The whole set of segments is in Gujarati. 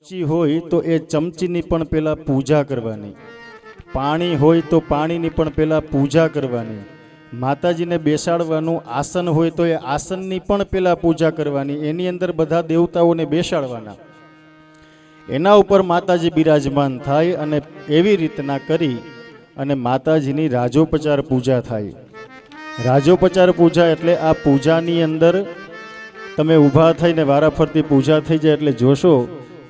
ચમચી હોય તો એ ચમચીની પણ પહેલાં પૂજા કરવાની, પાણી હોય તો પાણીની પણ પહેલાં પૂજા કરવાની, માતાજીને બેસાડવાનું આસન હોય તો એ આસનની પણ પહેલાં પૂજા કરવાની, એની અંદર બધા દેવતાઓને બેસાડવાના, એના ઉપર માતાજી બિરાજમાન થાય અને એવી રીતના કરી અને માતાજીની રાજોપચાર પૂજા થાય. રાજોપચાર પૂજા એટલે આ પૂજાની અંદર તમે ઊભા થઈને વારાફરતી પૂજા થઈ જાય એટલે જોશો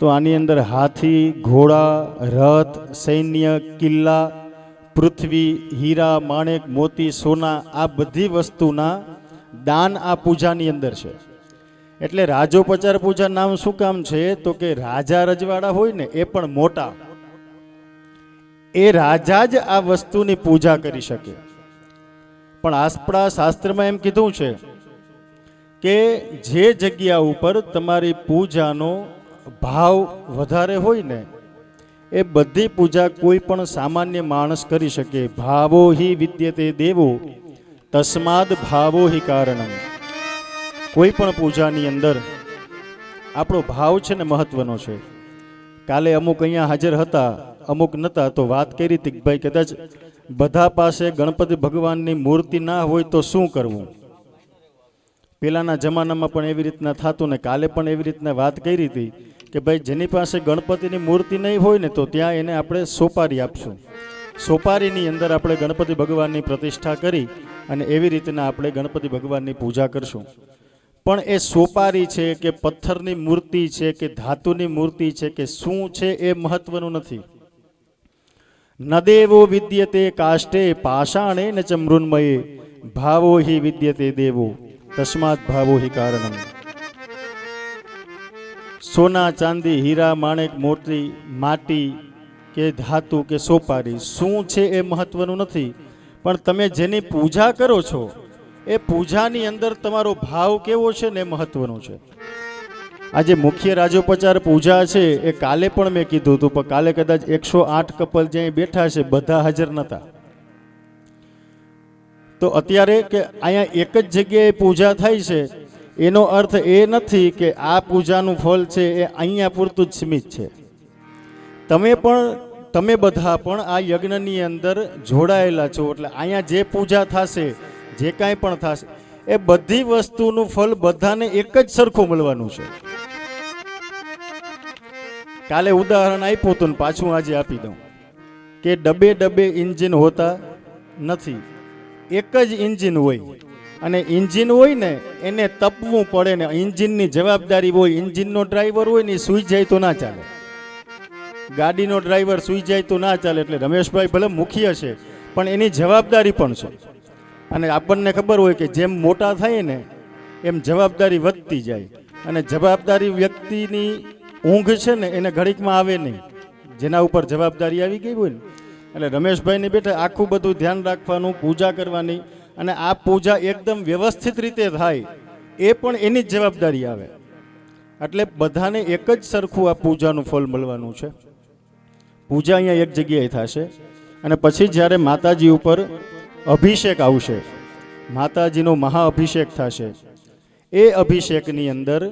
તો આની અંદર હાથી, ઘોડા, રથ, સૈન્ય, કિલ્લા, પૃથ્વી, હીરા, માણેક, મોતી, સોના, આ બધી વસ્તુના દાન આ પૂજાની અંદર છે. એટલે રાજોપચાર પૂજા નામ શું કામ છે તો કે રાજા રજવાડા હોય ને એ પણ મોટા, એ રાજા જ આ વસ્તુની પૂજા કરી શકે. પણ આપણા શાસ્ત્રમાં એમ કીધું છે કે જે જગ્યા ઉપર તમારી પૂજાનો ભાવ વધારે હોય ને એ બધી પૂજા કોઈ પણ સામાન્ય માણસ કરી શકે. ભાવો હિ વિદ્યતે દેવો તસ્માદ ભાવો હિ કારણમ. કોઈ પણ પૂજાની અંદર આપણો ભાવ છે ને મહત્વનો છે. કાલે અમુક અહીંયા હાજર હતા, અમુક નહોતા, તો વાત કરી હતી કે ભાઈ કદાચ બધા પાસે ગણપતિ ભગવાનની મૂર્તિ ના હોય તો શું કરવું. પહેલાંના જમાનામાં પણ એવી રીતના થતું ને કાલે પણ એવી રીતના વાત કરી હતી કે ભાઈ જેની પાસે ગણપતિની મૂર્તિ નહીં હોય ને તો ત્યાં એને આપણે સોપારી આપશું. સોપારીની અંદર આપણે ગણપતિ ભગવાનની પ્રતિષ્ઠા કરી અને એવી રીતના આપણે ગણપતિ ભગવાનની પૂજા કરશું. પણ એ સોપારી છે કે પથ્થરની મૂર્તિ છે કે ધાતુની મૂર્તિ છે કે શું છે એ મહત્વનું નથી. ન દેવો વિદ્યતે કાષ્ટે પાષાણે ન ચ મૃન્મયે ભાવો હિ વિદ્યતે દેવો તસ્માત ભાવો હિ કારણમ. સોના, ચાંદી, હીરા, માણેક, મોતી, માટી કે ધાતુ કે સોપારી શું છે એ મહત્વનું નથી, પણ તમે જેની પૂજા કરો છો એ પૂજાની અંદર તમારો ભાવ કેવો છે ને એ મહત્વનું છે. આજે મુખ્ય રાજોપચાર પૂજા છે એ કાલે પણ મેં કીધું હતું, પણ કાલે કદાચ 108 કપલ જ્યાં બેઠા છે બધા હાજર નહોતા. તો અત્યારે કે અહીંયા એક જ જગ્યાએ પૂજા થાય છે એનો અર્થ એ નથી કે આ પૂજાનું ફળ છે એ અહીંયા પૂરતું જ સીમિત છે. તમે બધા પણ આ યજ્ઞની અંદર જોડાયેલા છો એટલે અહીંયા જે પૂજા થશે, જે કાંઈ પણ થશે એ બધી વસ્તુનું ફળ બધાને એક જ સરખું મળવાનું છે. કાલે ઉદાહરણ આપ્યું હતું ને પાછું આજે આપી દઉં કે ડબે ડબે એન્જિન હોતા નથી, એક જ એન્જિન હોય અને એન્જિન હોય ને એને તપવું પડે ને એન્જિનની જવાબદારી હોય. એન્જિનનો ડ્રાઈવર હોય ને એ સૂઈ જાય તો ના ચાલે, ગાડીનો ડ્રાઈવર સૂઈ જાય તો ના ચાલે. એટલે રમેશભાઈ ભલે મુખ્ય છે પણ એની જવાબદારી પણ છે. અને આપણને ખબર હોય કે જેમ મોટા થાય ને એમ જવાબદારી વધતી જાય અને જવાબદારી વ્યક્તિની ઊંઘ છે ને એને ઘડીકમાં આવે નહીં, જેના ઉપર જવાબદારી આવી ગઈ હોય ને. એટલે રમેશભાઈની બેઠે આખું બધું ધ્યાન રાખવાનું, પૂજા કરવાની અને આ પૂજા એકદમ વ્યવસ્થિત રીતે થાય એ પણ એની જ જવાબદારી આવે. એટલે બધાને એક જ સરખું આ પૂજાનું ફળ મળવાનું છે. પૂજા અહીંયા એક જગ્યાએ થશે અને પછી જ્યારે માતાજી ઉપર અભિષેક આવશે, માતાજીનો મહાઅભિષેક થશે, એ અભિષેકની અંદર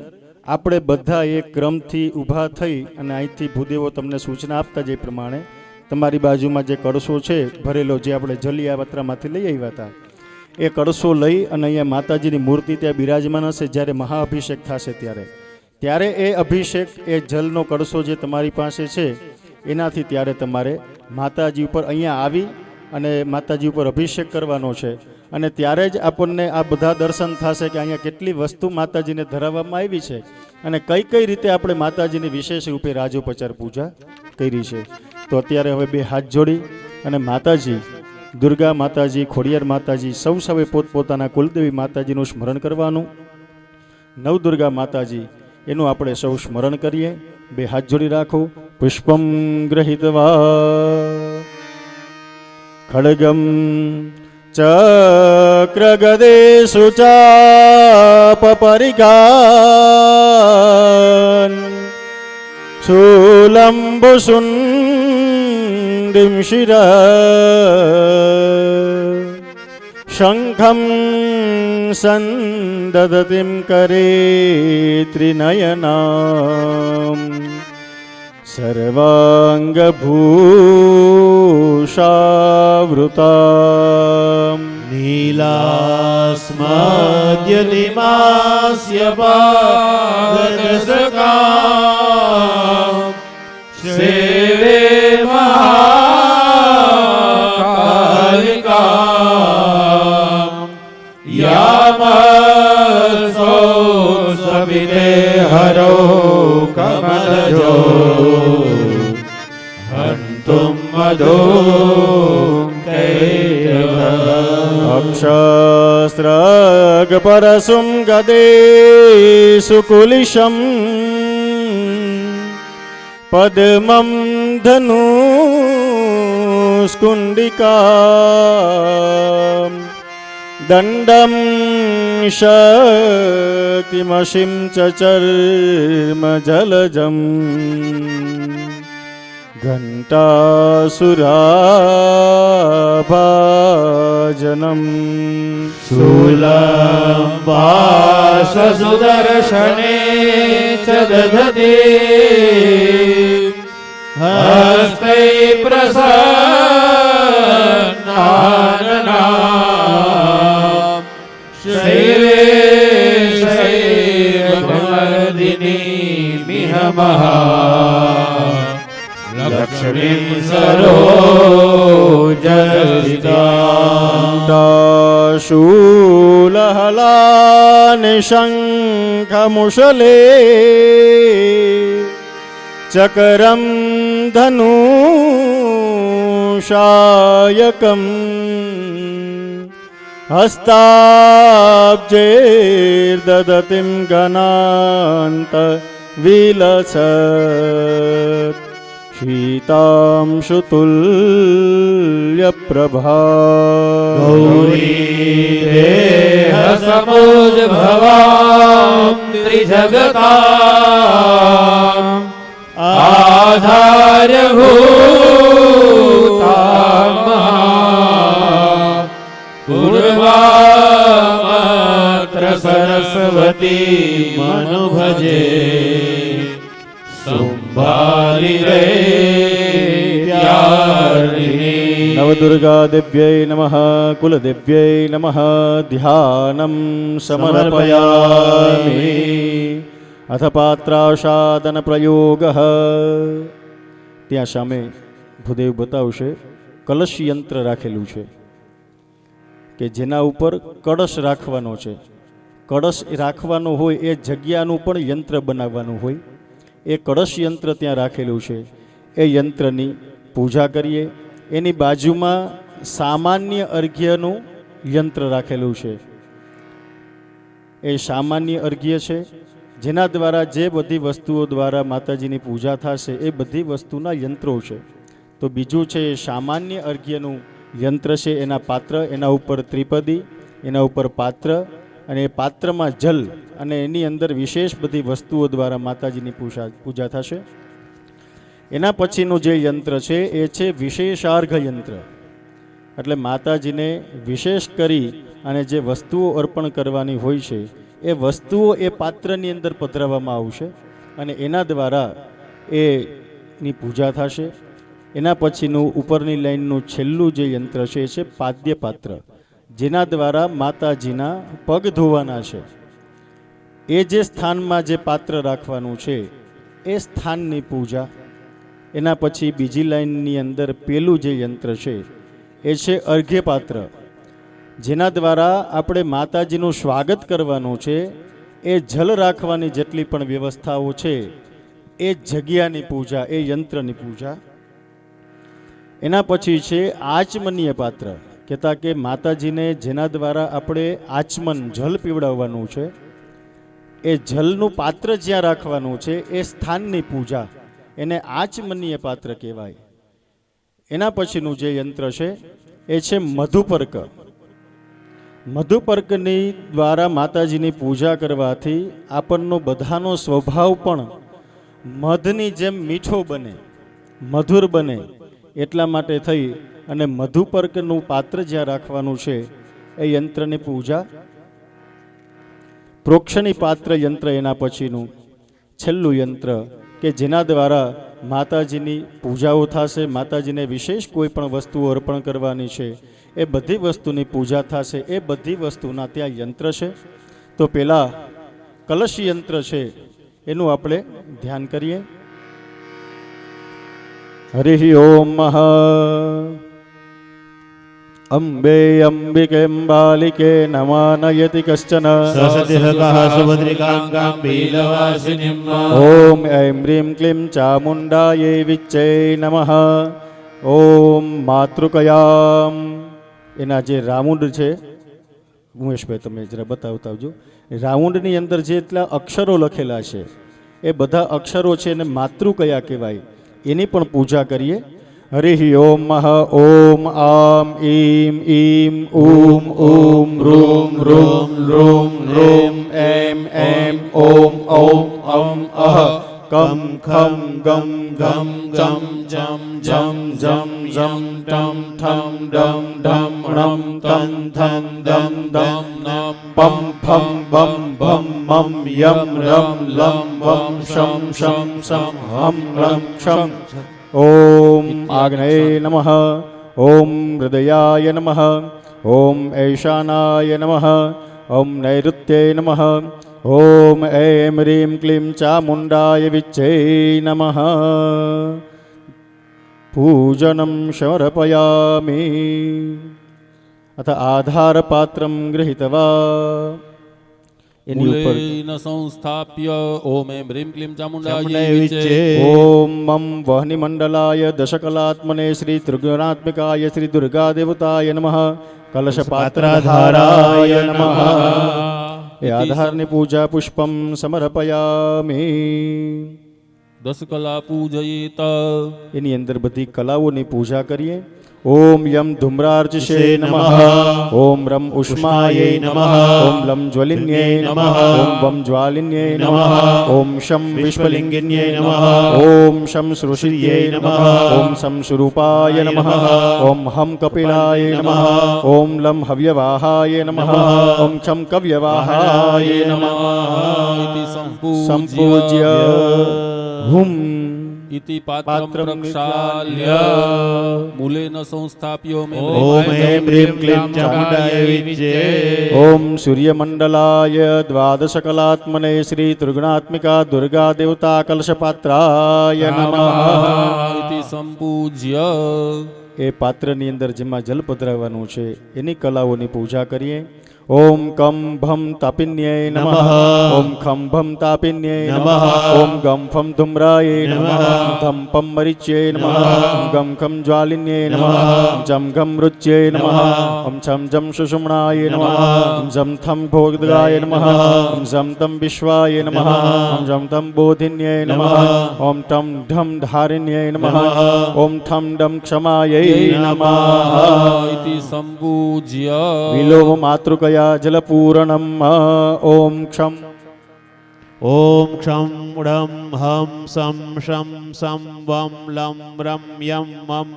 આપણે બધા એક ક્રમથી ઊભા થઈ અને અહીંથી ભૂદેવો તમને સૂચના આપતા જે પ્રમાણે તમારી બાજુમાં જે કળશો છે ભરેલો, જે આપણે જલિયાવત્રામાંથી લઈ આવ્યા હતા, એ કળશો લઈ અને અહીંયા માતાજીની મૂર્તિ ત્યાં બિરાજમાન હશે. જ્યારે મહાઅભિષેક થશે ત્યારે એ અભિષેક, એ જલનો કળશો જે તમારી પાસે છે એનાથી ત્યારે તમારે માતાજી ઉપર અહીંયા આવી અને માતાજી ઉપર અભિષેક કરવાનો છે. અને ત્યારે જ આપણને આ બધા દર્શન થશે કે અહીંયા કેટલી વસ્તુ માતાજીને ધરાવવામાં આવી છે અને કઈ કઈ રીતે આપણે માતાજીની વિશેષ રૂપે રાજોપચાર પૂજા કરી છે. તો અત્યારે હવે બે હાથ જોડી અને માતાજી, દુર્ગા માતાજી, ખોડિયાર માતાજી, સૌએ પોતપોતાના કુલદેવી માતાજીનું સ્મરણ કરવાનું. નવદુર્ગા માતાજી એનું આપણે સૌ સ્મરણ કરીએ. બે હાથ જોડી રાખો. પુષ્પમ ગ્રહિતવા ખડગમ ચક્રગદેષુ ચાપપરિગાન શૂલમ્બુસુંડીમ શિરા શંખમ સંદદતિમ કરે ત્રિનયનામ સર્વાંગભૂષાવૃતા નીલાસ્મદ્યનિમાસ્ય પાદરસકા સેવે મહાકાલિકા યામસો સવિતે હરો કમલજો હંતુમ મધો અક્ષસ્રગપરસું ગદે સુકુલિશમ પદ્મં ધનુસ્કુંડિકા દંડમ શક્તિમશિં ચચર્મ જલજમ ઘંટાસુરાભાજનમ સુલંબાસ સુદર્શને ચ દધતે હસ્તે પ્રસન્નાનના શૈવે શૈવમર્દિની મિહ મહા લક્ષ્મીં સરોજરિતા શૂલહલાનિશંખમુશલે ચકરમ ધનુષાયકમ હસ્તાબ્જૈર્દદતિં ઘનાંત વિલસત શીતાંશુતુલ્યપ્રભા ગૌરી દેહ સમુદ્ભવાં ત્રિજગતાં આધારભૂતાં પૂર્વામાત્ર સરસ્વતી મનુ ભજે સંભાળી રે ત્યારિણી. નવદુર્ગા દેવ્યૈ નમઃ કુલદેવ્યૈ નમઃ ધ્યાનમ સમર્પયામિ. અથ પાત્રાશાદન પ્રયોગ. ત્યાં સામે ભૂદેવ બતાવશે કલશ યંત્ર રાખેલું છે કે જેના ઉપર કળશ રાખવાનો છે. કળશ રાખવાનો હોય એ જગ્યાનું પણ યંત્ર બનાવવાનું હોય. એ કળશ યંત્ર ત્યાં રાખેલું છે. એ યંત્રની પૂજા કરીએ. એની બાજુમાં સામાન્ય અર્ઘ્યનું યંત્ર રાખેલું છે. એ સામાન્ય અર્ઘ્ય છે જેના દ્વારા જે બધી વસ્તુઓ દ્વારા માતાજીની પૂજા થશે એ બધી વસ્તુના યંત્રો છે. તો બીજું છે એ સામાન્ય અર્ઘ્યનું યંત્ર છે. એના પાત્ર, એના ઉપર ત્રિપદી, એના ઉપર પાત્ર અને એ પાત્રમાં જલ અને એની અંદર વિશેષ બધી વસ્તુઓ દ્વારા માતાજીની પૂજા થશે. એના પછીનું જે યંત્ર છે એ છે વિશેષાર્ઘ યંત્ર. એટલે માતાજીને વિશેષ કરી અને જે વસ્તુઓ અર્પણ કરવાની હોય છે એ વસ્તુઓ એ પાત્રની અંદર પધરાવવામાં આવશે અને એના દ્વારા એની પૂજા થશે. એના પછીનું ઉપરની લાઈનનું છેલ્લું જે યંત્ર છે એ છે પાદ્ય પાત્ર, જેના દ્વારા માતાજીના પગ ધોવાના છે. એ જે સ્થાનમાં જે પાત્ર રાખવાનું છે એ સ્થાનની પૂજા. એના પછી બીજી લાઈનની અંદર પેલું જે યંત્ર છે એ છે અર્ઘ્ય પાત્ર, જેના દ્વારા આપણે માતાજીનું સ્વાગત કરવાનું છે. એ જલ રાખવાની જેટલી પણ વ્યવસ્થાઓ છે એ જગ્યાની પૂજા, એ યંત્રની પૂજા. એના પછી છે આચમનીય પાત્ર, કહેતા કે માતાજીને જેના દ્વારા આપણે આચમન જલ પીવડાવવાનું છે એ જલનું પાત્ર જ્યાં રાખવાનું છે એ સ્થાનની પૂજા, એને આચમનીય પાત્ર કહેવાય. એના પછીનું જે યંત્ર છે એ છે મધુપર્ક. મધુપર્કની દ્વારા માતાજીની પૂજા કરવાથી આપણનો બધાનો સ્વભાવ પણ મધની જેમ મીઠો બને, મધુર બને. એટલા માટે થઈ અને મધુપર્કનું પાત્ર જ્યાં રાખવાનું છે એ યંત્રની પૂજા. પ્રોક્ષણી પાત્ર યંત્ર એના પછીનું છેલ્લું યંત્ર કે જેના દ્વારા માતાજીની પૂજાઓ થશે, માતાજીને વિશેષ કોઈ પણ વસ્તુઓ અર્પણ કરવાની છે, એ બધી વસ્તુની પૂજા થશે. એ બધી વસ્તુના ત્યાં યંત્ર છે. તો પેલા કલશ યંત્ર છે એનું આપણે ધ્યાન કરીએ. હરિ ઓમ અંબે અંબિકે અંબાલિકે નમાનયતિ કશ્ચન સસતિહકઃ સુભદ્રિકાંગાં પીલવાસિનીં ઓમ ऐं ह्रीं क्लीं ચામુંડાयै વિચ્ચે નમઃ. ઓમ માતૃકયામ. એના જે રાઉન્ડ છે, ઉમેશભાઈ તમે જરા બતાવતા આવજો. રાઉન્ડની અંદર જેટલા અક્ષરો લખેલા છે એ બધા અક્ષરો છે એને માતૃકયા કહેવાય. એની પણ પૂજા કરીએ. હરિ ઓમ ઓમ આમ ઈમ ઈમ ઉમ ઉમ રૂમ રૂમ રૂમ રૂમ એમ એમ ઓમ ઔમ અમ અહ કમ ખમ ગમ ગમ ચમ ચમ જમ જમ જમ ટમ ઠમ ડમ ઢમ ણમ તમ થમ દમ દમ નમ પમ ફમ બમ ભમ મમ યમ રમ લમ વમ શમ શમ સમ હમ રમ ક્ષમ. ઓમ આગ્નેય નમઃ. ઓમ હૃદયાય નમઃ. ઓમ ઐશાનાય નમઃ. ઓમ નૈઋત્યે નમઃ. ઓમ ऐं ह्रीं क्लीं ચામુંડાય વિચ્ચે નમઃ. પૂજनं સમર્પયામિ. અથ આધારપાત્રં ગૃહીત્વા એની ઉપર મૂલેન સંસ્થાપ્ય ઓમ એમ હ્રીમ ક્લીમ ચામુંડાય ચામુંડાય વિચ્ચે. વિચ્ચે. ઓમ મમ વહ્નિમંડલાય દશકલાત્મને શ્રી ત્રિગુણાત્મિકાય શ્રી દુર્ગા દેવતાય નમઃ. કલશપાત્રાધારાય નમઃ. એ આધારની પૂજા પુષ્પમ સમર્પયામિ. 10 કલા પૂજયેત. એની અંદર બધી કલાઓની પૂજા કરીએ. ઓમ યમ ધૂમ્રાર્ચશે નમઃ. ઓમ રમ ઉષ્માય નમઃ. ઓમ લમ જ્વલિન્યે નમઃ. ઓમ વમ જ્વાલિન્યે નમઃ. ઓમ શમ વિશ્વલિંગિન્યે નમઃ. ઓમ શમ સૃષિર્યે નમઃ. ઓમ શમ સ્વરૂપાય નમઃ. ઓમ હમ કપિલાય નમઃ. ઓમ લમ હવ્યવાહાય નમઃ. ઓમ ક્ષમ કવ્યવાહાય નમઃ. ઇતિ સંપૂજ્ય હુમ ઇતિ પાત્રમ પાત્રમ પ્રક્ષાલ્ય મૂલેન સંસ્થાપ્ય ઓમ એમ ઓમ ऐं ह्रीं क्लीं ચામુંડાય વિચ્ચે. ઓમ સૂર્યમંડલાય દ્વાદશકલાત્મને શ્રી ત્રિગુણાત્મિકા દુર્ગા દેવતા કલશપાત્રાય નમઃ. ઇતિ સંપૂજ્ય. એ પાત્રની અંદર જેમાં જલ પધરાવવાનું છે એની કલાઓની પૂજા કરીએ. ઓમ કમ ભમ તાપિન્યે નમઃ. ઓમ ખમ ભમ તાપિન્યે નમઃ. ઓમ ગમ ફમ ધૂમ્રાય નમઃ. ધમ પમ મરિચ્યે નમઃ. ગમ ખમ જ્વાલિન્યે નમઃ. જમ ગમ રુચ્યે નમઃ. ઓમ છમ જમ સુષુમ્ણાય નમઃ. જમ થમ ભોગદગાય નમઃ. જમ તમ વિશ્વાય નમઃ. જમ તમ બોધિન્યે નમઃ. ઓમ ટમ ઢમ ધારિન્યે નમઃ. ઓમ થમ ડમ ક્ષમાય નમઃ. ઇતિ સંપૂજ્ય. વિલોમ માતૃકયા જલપૂર્ણમ. ઓમ ક્ષમ ઓમ ક્ષમ ડમ હમ સમ શમ સમ વમ લમ રમ યમ મમ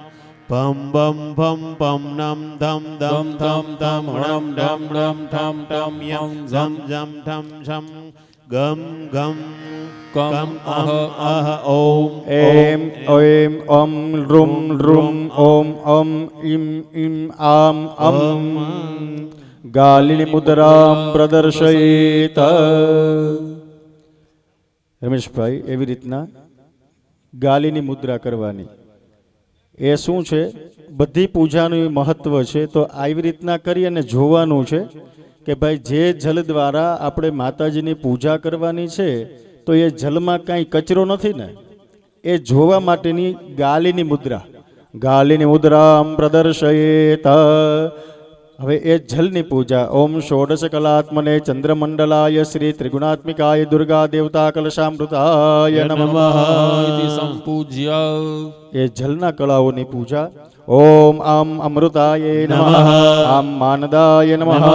ભમ બમ ભમ પમ નમ ધમ દમ ધમ ધમ ણમ ડમ ડમ ઠમ ઠમ યમ ઝમ ઝમ ઠમ છમ ગમ ગમ કમ અમ અહ ઓમ એમ ઓમ ઓમ રૂમ રૂમ ઓમ ઓમ ઇમ ઇમ આમ અમ ગાલિની મુદ્રામ પ્રદર્શયિત. રમેશભાઈ એવી રીતના ગાલીની મુદ્રા કરવાની. એ શું છે? બધી પૂજાનું મહત્વ છે. તો આવી રીતના કરી અને જોવાનું છે કે ભાઈ જે જલ દ્વારા આપણે માતાજીની પૂજા કરવાની છે તો એ જલમાં કાંઈ કચરો નથી ને, એ જોવા માટેની ગાલીની મુદ્રા. ગાલીની મુદ્રામ પ્રદર્શયેત. હવે એ જલની પૂજા. ઓમ ષોડશ કલાત્મને ચંદ્રમંડલાય શ્રી ત્રિગુણાત્મિકાય દુર્ગા દેવતા કલશામૃતાય નમઃ. ઇતિ સંપૂજ્ય. એ જલના કળાઓની પૂજા. ઓમ આમ અમૃતાય નમઃ આમ માનદાય નમઃ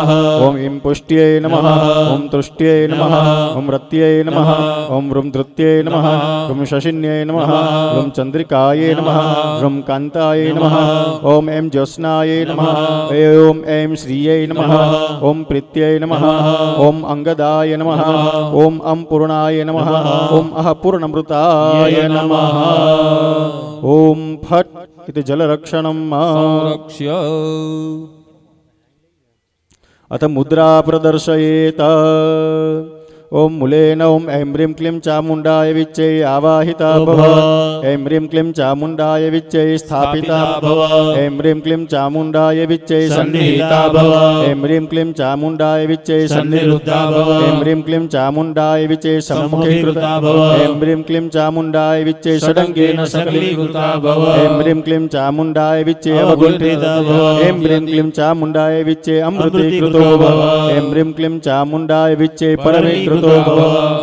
ઓમ ઈમ પુષ્ટ્યે નમઃ ઓમ તૃષ્ટ્યે નમઃ ઓમ રત્યે નમઃ ઓમ વૃમ ધૃત્યે નમઃ વૃમ શશિન્યે નમઃ વૃમ ચંદ્રિકાય નમઃ વૃમ કાંતાય નમઃ ઓમ એમ જ્યોત્સ્નાય નમઃ ઓમ એમ શ્રીયે નમઃ ઓમ પ્રીત્યે નમઃ ઓમ અંગદાય નમઃ ઓમ અમ પૂર્ણાય નમઃ ઓમ અહ પૂર્ણમૃતાય નમઃ ઓમ ફટ इति जलरक्षणं संरक्ष्य अथ मुद्रा प्रदर्शयेत ओम मूलेन ओम ऐं ह्रीं क्लीं चामुण्डाय विच्चे आवाहिता भव ऐं ह्रीं क्लीं चामुण्डाय विच्चे स्थापिता भव ऐं ह्रीं क्लीं चामुण्डाय विच्चे सन्निहिता भव ऐं ह्रीं क्लीं चामुण्डाय विच्चे सन्निरुद्धा भव ऐं ह्रीं क्लीं चामुण्डाय विच्चे सम्मुखीकृता भव ऐं ह्रीं क्लीं चामुण्डाय विच्चे षडङ्गेन सकलीकृता भव ऐं ह्रीं क्लीं चामुण्डाय विच्चे अवगुण्ठिता भव ऐं ह्रीं क्लीं चामुण्डाय विच्चे अमृतीकृतो भव ऐं ह्रीं क्लीं चामुण्डाय विच्चे परमेकृतो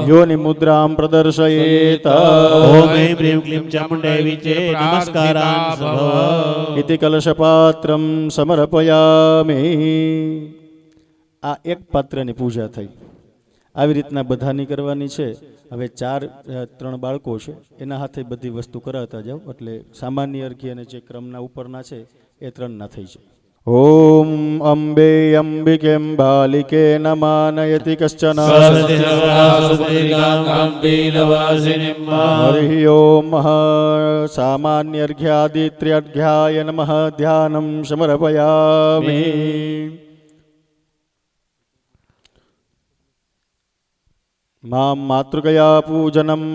योनि मुद्रां प्रदर्शयेत ओम ऐं ह्रीं क्लीं चामुण्डाय विच्चे नमस्कारान् भव इति कलशपात्रं समर्पयामि। आ एक पात्रनी पूजा થઈ આવી રીતના બધાની કરવાની છે। હવે ત્રણ બાળકો છે એના હાથે બધી વસ્તુ કરાવતા જાઓ એટલે સામાન્ય અર્ઘ્ય અને જે ક્રમના ઉપરના છે એ ત્રણ ના થઈ જાય। ओम अंबे अंबिकें बालिके नमानयति कश्चन हरि ओम सामान्यर्घ्यादित्र्यर्घ्याय नमः ध्यानं समर्पयामि। मां मातृकया पूजनं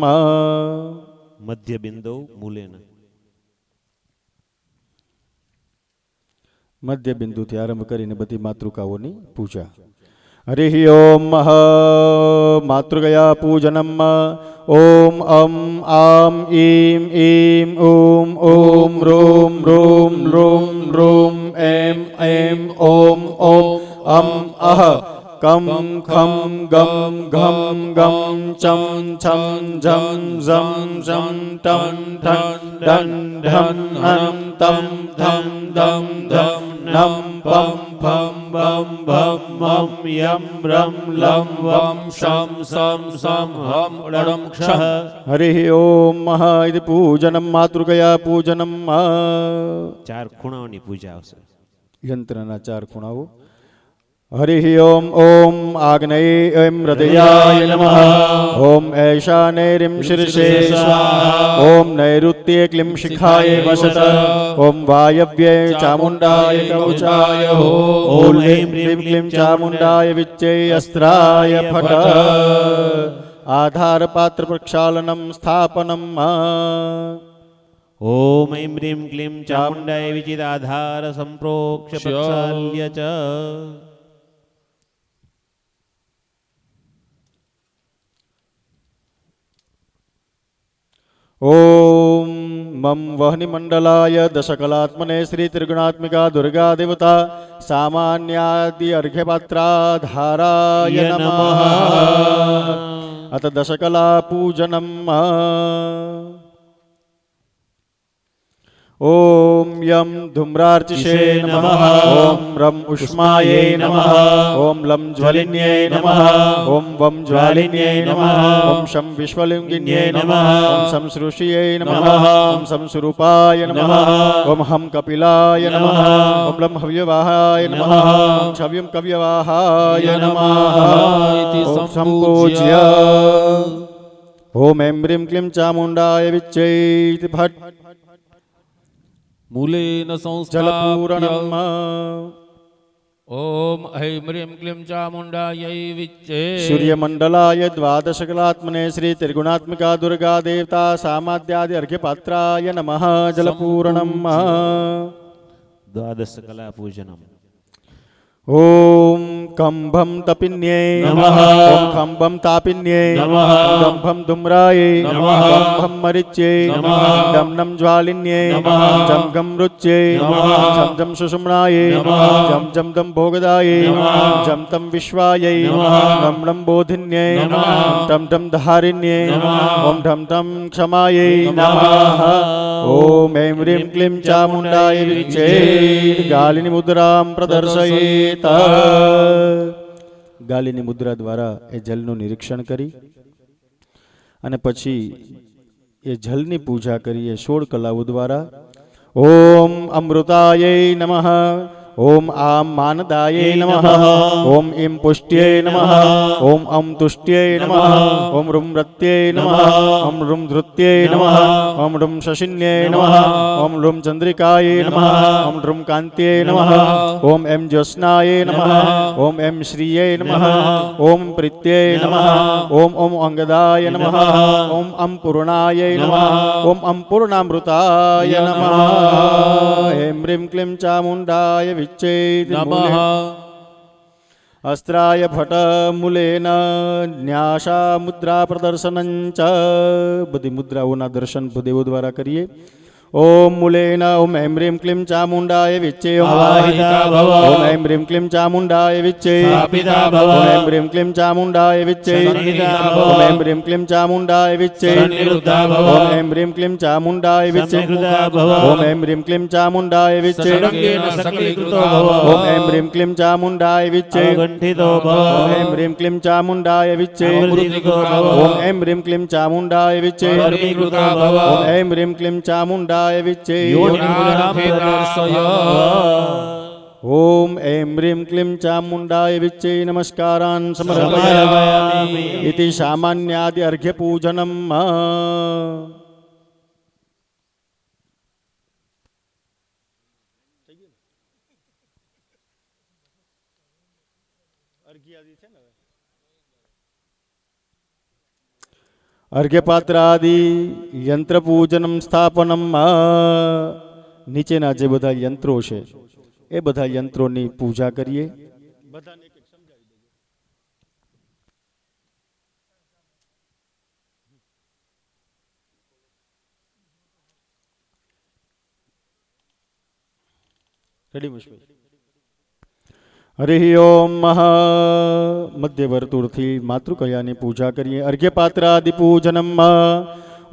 मध्य बिंदु मूलेन मध्य बिंदु थी आरंभ करीने बधी मातृकाओनी पूजा। हरि ओम मातृकया पूजनम ओम अम आम ईम ईम ओम ओम रोम रोम रोम रोम एम एम ओम ओम अम अह कम खम गम घम गम चम छम झम झम झम टम ठन डन ढन हन तम धम धम धम नम पम भम भम भम मम यम रम लम वम शम सम सम हम डम क्षः। हरि ओम इति पूजनम मातृकया पूजनम चार खूणाओनी पूजा आवशे। यंत्रना चार खूणाओ। हरि ओम ओम आग्नेये ऐं हृदयाय नमः ओम ऐशानेरिं शीर्षे स्वाहा ओम नैऋत्ये क्लीं शिखाय वसत ओम वायव्ये चामुण्डाय कवचाय ओम ऐं ह्रीं क्लीं चामुण्डाय विच्चे अस्त्राय फट। आधार पात्र प्रक्षालनं स्थापनम् ओम ऐं ह्रीं क्लीं चामुण्डाय विचिदाधार सम्प्रोक्ष्य प्रक्षाल्य च। ओम मम वह्नि मंडलाय दशकलात्मने श्री त्रिगुणात्मिका दुर्गा देवता सामान्यादि अर्घ्यपात्राधाराय नमः। अथ दशकला पूजनम् ओम यम धूम्रार्चिषे नमः ओम रम उष्माये नमः ओम लम ज्वलिन्ये नमः ओम वम ज्वालिन्ये नमः ओम शम विश्वलिंगिन्ये नमः ओम शम सृष्टिये नमः ओम शम स्वरूपाय नमः ओम हम कपिलाय नमः ओम लम हव्यवाहाय नमः ओम छव्यम कव्यवाहाय नमः इति ओम संपूज्य ओम ऐं ह्रीं क्लीं चामुण्डाय विच्चे भट मूलेन संस्थाप्य जलपूरणम् ओम ऐं ह्रीं क्लीं चामुण्डायै विच्चे सूर्यमण्डलाय द्वादशकलात्मने श्री त्रिगुणात्मिका दुर्गा देवता सामाद्यादि अर्घ्यपात्राय नमः जलपूरणम् द्वादश कला पूजनम् ओम કં ભમ તપિન્યે નમઃ. ઓમ ખં બમ તાપિન્યે નમઃ. ગમ ભમ ધુમ્રાય નમઃ. ગમ ભમ મરિચ્યે નમઃ. ડમ નમ જ્વાલિન્યે નમઃ. જમ ગમ રુચ્યે નમઃ. જમ જમ સુષુમ્નાય નમઃ. જમ જમ દમ ભોગદાય નમઃ. જમ તમ વિશ્વાય નમઃ. નમ નમ બોધિન્યે નમઃ. ટમ ટમ ધારિન્યે નમઃ. ઓમ ઢમ ઢમ ક્ષમાય નમઃ. નમઃ ઓમ એમ રીમ ક્લીમ ચામુંડાય વિચ્ચે ગાલિની મુદ્રામ પ્રદર્શયેત. ગાલિની મુદ્રા દ્વારા એ જલનું નિરીક્ષણ કરી અને પછી એ જલની પૂજા કરીએ 16 કલાઓ દ્વારા. ઓમ અમૃતાય નમઃ ઓમ આમ માનદાય નમઃ ઓમ ઇમ પુષ્ટ્યે નમઃ ઓમ અમ તુષ્ટ્યે નમઃ ઓમ રૂમ રત્યે નમઃ ઓમ રૂમ ધૃત્યે નમઃ ઓમ રૂમ શશિન્યે નમઃ ઓમ રૂમ ચંદ્રિકાય નમઃ ઓમ રૂમ કાંત્યે નમઃ ઓમ એમ જ્યોત્સ્નાય નમઃ ઓમ એમ શ્રીયે નમઃ ઓમ પ્રીત્યે નમઃ ઓમ ઓમ અંગદાય નમઃ ઓમ અમ પૂર્ણાય નમઃ ઓમ અમ પૂર્ણામૃતાય નમઃ એમ રીમ ક્લીમ ચામુંડાય વિચ્ચેદ નમઃ અસ્ત્રાય ભટ મૂલેન ન્યાસા મુદ્રા પ્રદર્શનં ચ. બધી મુદ્રાઓના દર્શન ભૂદેવો દ્વારા કરીએ. ઓમ મૂલેન ઓમ એમ રીમ ક્લીમ ચામુંડાય વિચ્ચે આવાહિતા ભવ. ઓમ એમ રીમ ક્લીમ ચામુંડાય વિચ્ચે સ્થાપિતા ભવ. ઓમ એમ રીમ ક્લીમ ચામુંડાય વિચ્ચે સન્નિહિતા ભવ. ઓમ એમ રીમ ક્લીમ ચામુંડાય વિચ્ચે સન્નિરુદ્ધા ભવ. ઓમ એમ રીમ ક્લીમ ચામુંડાય વિચ્ચે સમ્યગૃતા ભવ. ઓમ એમ રીમ ક્લીમ ચામુંડાય વિચ્ચે સર્વાંગેન સકલીકૃતો ભવ. ઓમ એમ રીમ ક્લીમ ચામુંડાય વિચ્ચે અવગંઠિતો ભવ. ઓમ એમ રીમ ક્લીમ ચામુંડાય વિચ્ચે અવૃદ્ધિકો ભવ. ઓમ એમ રીમ ક્લીમ ચામુંડાય વિચ્ચે પરમીકૃતો ભવ. ઓમ એમ રીમ ક્લીમ ચામુંડાય વિચ્ચે યોનિમુદ્રામ પ્રદર્શય. ઓમ એમ રીમ ક્લીમ ચામુંડાય વિચ્ચે નમસ્કારાન સમર્પયામિ સમર્પયામિ. ઇતિ સામાન્યાદિ અર્ઘ્ય પૂજનમ. અર્ઘ્યપાત્રાદિ યંત્ર પૂજનમ સ્થાપનમ. નીચેના જે બધા યંત્રો છે એ બધા યંત્રોની પૂજા કરીએ. હરિ ઓમ મધ્યવર્તુળથી માતૃકયાની પૂજા કરીએ. અર્ઘ્યપાત્રાદિ પૂજનમ.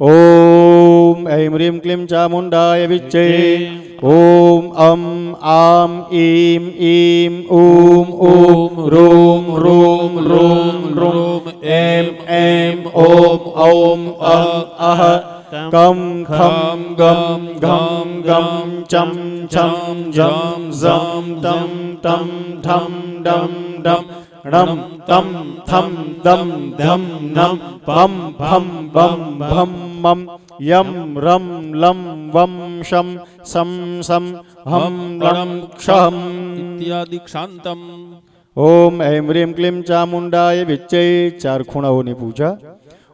ઓમ એમ રીમ ક્લીમ ચામુંડાય વિચ્ચે ઓમ અમ આમ ઈમ ઈમ ઊમ ઊમ રૂમ રૂમ રૂમ રૂમ એમ એમ ઓમ ઔમ અમ અહ કમ ખમ ગમ ઘમ ગમ ચમ છમ જમ ઝમ તમ તમ ઠમ ડમ ડમ ણમ તમ થમ દમ ધમ નમ પમ ભમ બમ ભમ મમ યમ રમ લમ વમ શમ સમ સમ હમ લમ ક્ષમ ઇત્યાદિ ક્ષાંતમ. ઓમ એમ રીમ ક્લીમ ચામુંડાય વિચ્ચે 4 ખૂણાઓની પૂજા.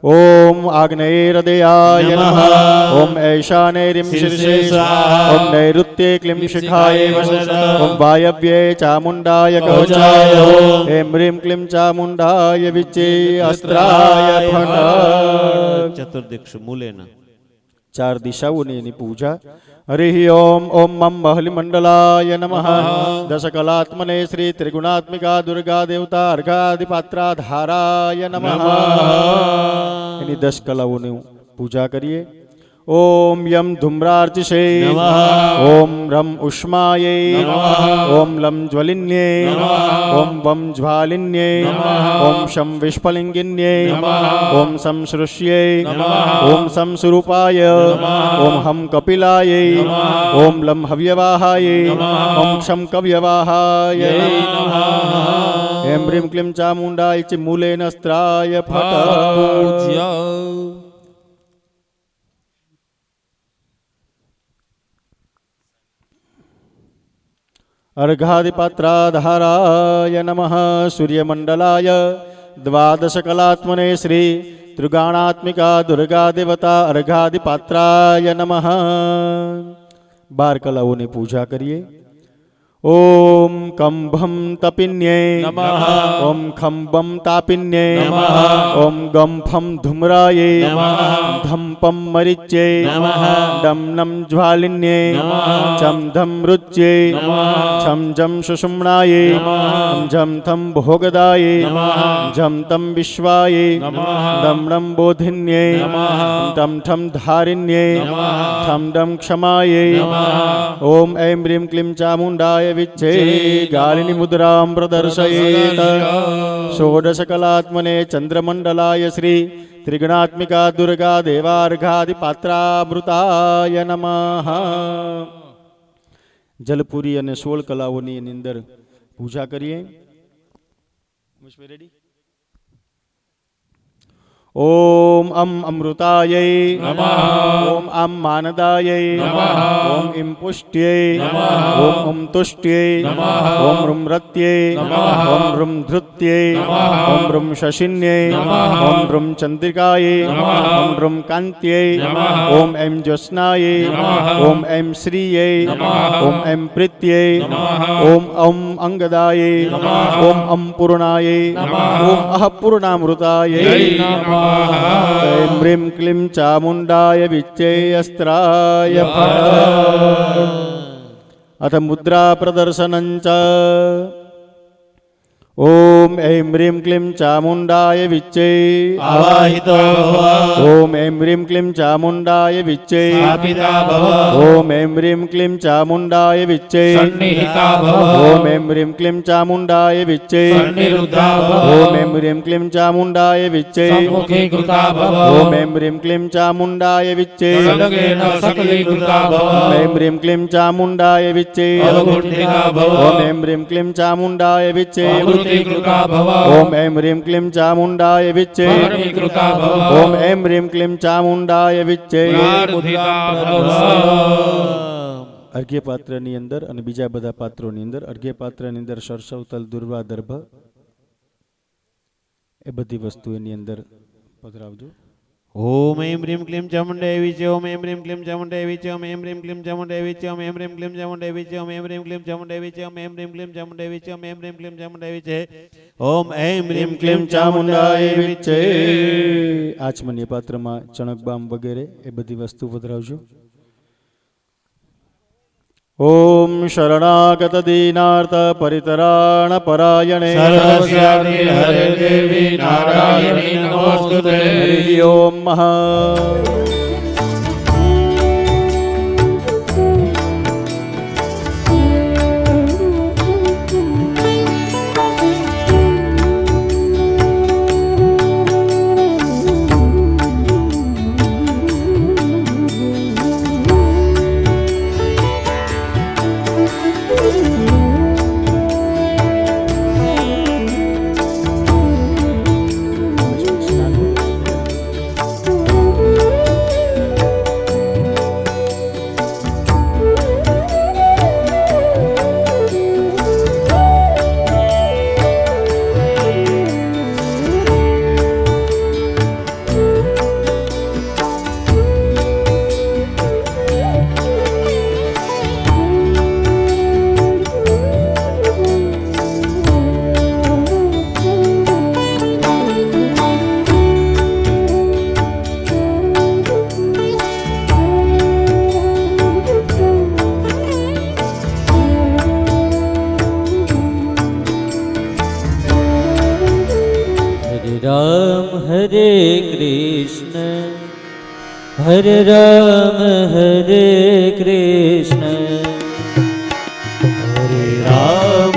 ઓમ આગ્નેયહૃદયાય નમઃ ઓમ ઐશાનેયરીમ શીર્ષે સ્વાહા ઓમ નૈઋત્યે ક્લીમ શિખાય વસત ઓમ વાયવ્યે ચામુંડાય કવચાય એમ રીમ ક્લીમ ચામુંડાય વિચ્ચે અસ્ત્રાય ફટ. ચતુર્દિક્ષ મૂલેન. 4 દિશાઓની એની પૂજા. હરિ ઓમ ઓમ મમ મહલિમંડલાય નમઃ દશકલાત્મને શ્રી ત્રિગુણાત્મિકા દુર્ગા દેવતા અર્ઘાદિપાત્રા ધારાય નમઃ. એની 10 કલાઓની પૂજા કરીએ. ઓમ યમ ધૂમ્રાર્ચિષે નમઃ. ઓમ રમ ઉષ્માયે નમઃ. ઓમ લમ જ્વલિન્યે નમઃ. ઓમ વમ જ્વાલિન્યે નમઃ. ઓમ શમ વિષ્ફલિંગિન્યે નમઃ. ઓમ સમ સૃષ્યે નમઃ. ઓમ સમ સુરૂપાય નમઃ. ઓમ હમ કપિલાય નમઃ. ઓમ લમ હવ્યવાહાય નમઃ. ઓમ ક્ષમ કવ્યવાહાય નમઃ. એમ રીમ ક્લીમ ચામુંડાય ચિ મૂલેન સ્ત્રાય ફટ. પૂજ્ય. अर्घादिपात्राधाराय नमः सूर्यमंडलाय द्वादशकलात्मने श्री त्रिगुणात्मिका दुर्गा देवता अर्घादिपात्राय नमः 12 કલાઓની પૂજા કરીએ. ओम कंभम तपिन्ये नमः। ओम खंबम तापिन्ये नमः। ओम गंफम धूम्राये नमः। धम्पम मरिच्ये नमः। डम नम ज्वालिन्ये नमः। चम धम रुच्ये नमः। छम जम सुषुम्नाये नमः। झम थम भोगदाये नमः। झम तम विश्वाये नमः। दम नम बोधिन्ये नमः। तम ठम धारिण्ये नमः। ठम डम क्षमाये नमः। ओम ऐं ह्रीं क्लीं चामुण्डाय विच्चे गालिनी मुद्रां प्रदर्शयेत् षोडशकलात्मने चंद्रमंडलाय श्री त्रिगुणात्मिका दुर्गा देवार्घादिपात्रामृताय नमः। जलपुरी અને 16 કલાઓની અંદર પૂજા કરીએ. રેડી? ओम अम अमृतायै नमः। ओम अम मानदायै नमः। ओम इम पुष्ट्यै नमः। ओम तुष्ट्यै नमः। ओम रुम रत्यै नमः। ओम रुम धृत्यै नमः। ओम रुम शशिन्यै नमः। ओम रुम चंद्रिकायै नमः। ओम रुम कान्त्यै नमः। ओम ऐं ज्योत्स्नायै नमः। ओम ऐं श्रियै नमः। ओम ऐं प्रीत्यै नमः। ओम अं अंगदायै नमः। ओम अं पूर्णायै नमः। ओम अह पूर्णामृतायै जय नमः। ऐं ह्रीं क्लीं चामुण्डाय विच्चे अस्त्राय फट्। अथ मुद्रा प्रदर्शनं च। ओम ऐं ह्रीं क्लीं चामुण्डाय विच्चे आवाहितो भव। ओम ऐं ह्रीं क्लीं चामुण्डाय विच्चे स्थापिता भव। ओम ऐं ह्रीं क्लीं चामुण्डाय विच्चे सन्निहिता भव। ओम ऐं ह्रीं क्लीं चामुण्डाय विच्चे सन्निरुद्धा भव। ओम ऐं ह्रीं क्लीं चामुण्डाय विच्चे सम्मुखीकृता भव। ओम ऐं ह्रीं क्लीं चामुण्डाय विच्चे खड्गेन सकलीकृता भव। ओम ऐं ह्रीं क्लीं चामुण्डाय विच्चे अवगुण्ठिता भव। ओम ऐं ह्रीं क्लीं चामुण्डाय विच्चे अवृतीकृता भव। ओम ऐं ह्रीं क्लीं चामुण्डाय विच्चे परमीकृता भव। ओम ऐं ह्रीं क्लीं चामुण्डाय विच्चे प्रार्थिता भव। अर्घ्य पात्रनी अंदर અને બીજા બધા પાત્રોની અંદર अर्घ्य પાત્રની અંદર સરસવ તલ દુર્વા દર્ભ એ બધી વસ્તુ એની અંદર પધરાવજો. ओम ऐं ह्रीं क्लीं चामुण्डाय विच्चे ओम ऐं ह्रीं क्लीं चामुण्डाय विच्चे ओम ऐं ह्रीं क्लीं चामुण्डाय विच्चे ओम ऐं ह्रीं क्लीं चामुण्डाय विच्चे ओम ऐं ह्रीं क्लीं चामुण्डाय विच्चे ओम ऐं ह्रीं क्लीं चामुण्डाय विच्चे ओम ऐं ह्रीं क्लीं चामुण्डाय विच्चे ओम ऐं ह्रीं क्लीं चामुण्डाय विच्चे. આચમન્ય પાત્રમાં ચણક બામ વગેરે એ બધી વસ્તુ પધરાવજો. ओम शरणागत दीनार्थ परितराण परायणे सर्वस्यादि हरे देवी नारायणी नमोस्तुते. हरि ओम महा. राम हरे कृष्ण हरे राम हरे कृष्ण हरे राम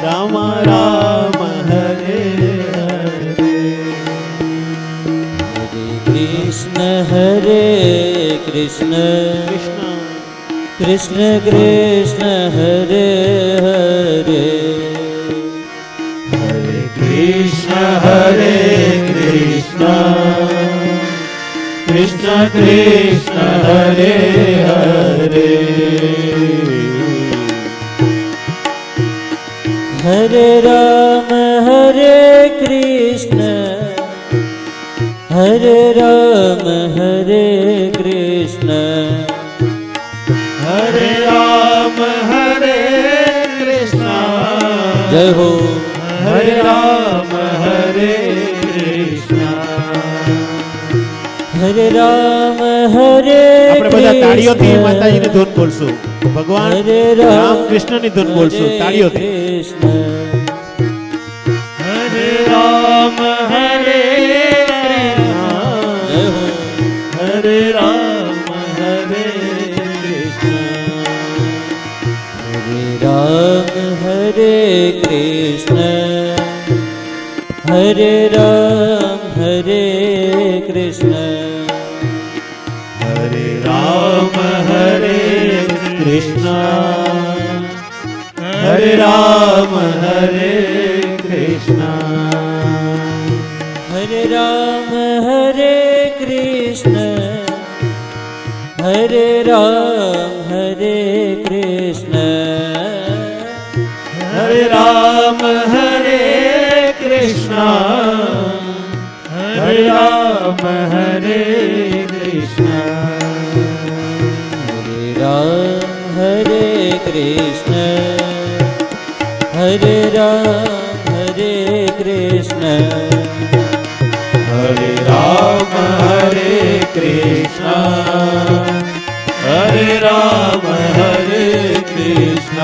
राम राम हरे हरे. हरे कृष्ण हरे कृष्ण कृष्ण कृष्ण हरे हरे कृष्ण हरे कृष्ण कृष्ण कृष्ण हरे हरे. हरे राम हरे कृष्ण हरे राम हरे कृष्ण જય હો હરે રામ હરે કૃષ્ણ. હરે રામ હરે આપણે બધા તાળીઓથી કૃષ્ણ. માતાજીની ધૂન બોલશું. ભગવાન હરે રામ કૃષ્ણની ધૂન બોલશું તાળીઓથી. કૃષ્ણ. હરે રામ હરે જય હો હરે રામ હરે કૃષ્ણ. હરે રામ હરે કૃષ્ણ. હરે રામ હરે કૃષ્ણ. હરે રામ હરે કૃષ્ણ. હરે રામ હરે કૃષ્ણ. હરે રામ હરે કૃષ્ણ. હરે રામ હરે કૃષ્ણ. હરે રામ હરે કૃષ્ણ. હરે રામ હરે કૃષ્ણ. હરે રામ હરે કૃષ્ણ. હરે રામ હરે કૃષ્ણ. હરે રામ હરે કૃષ્ણ. હરે રામ હરે કૃષ્ણ.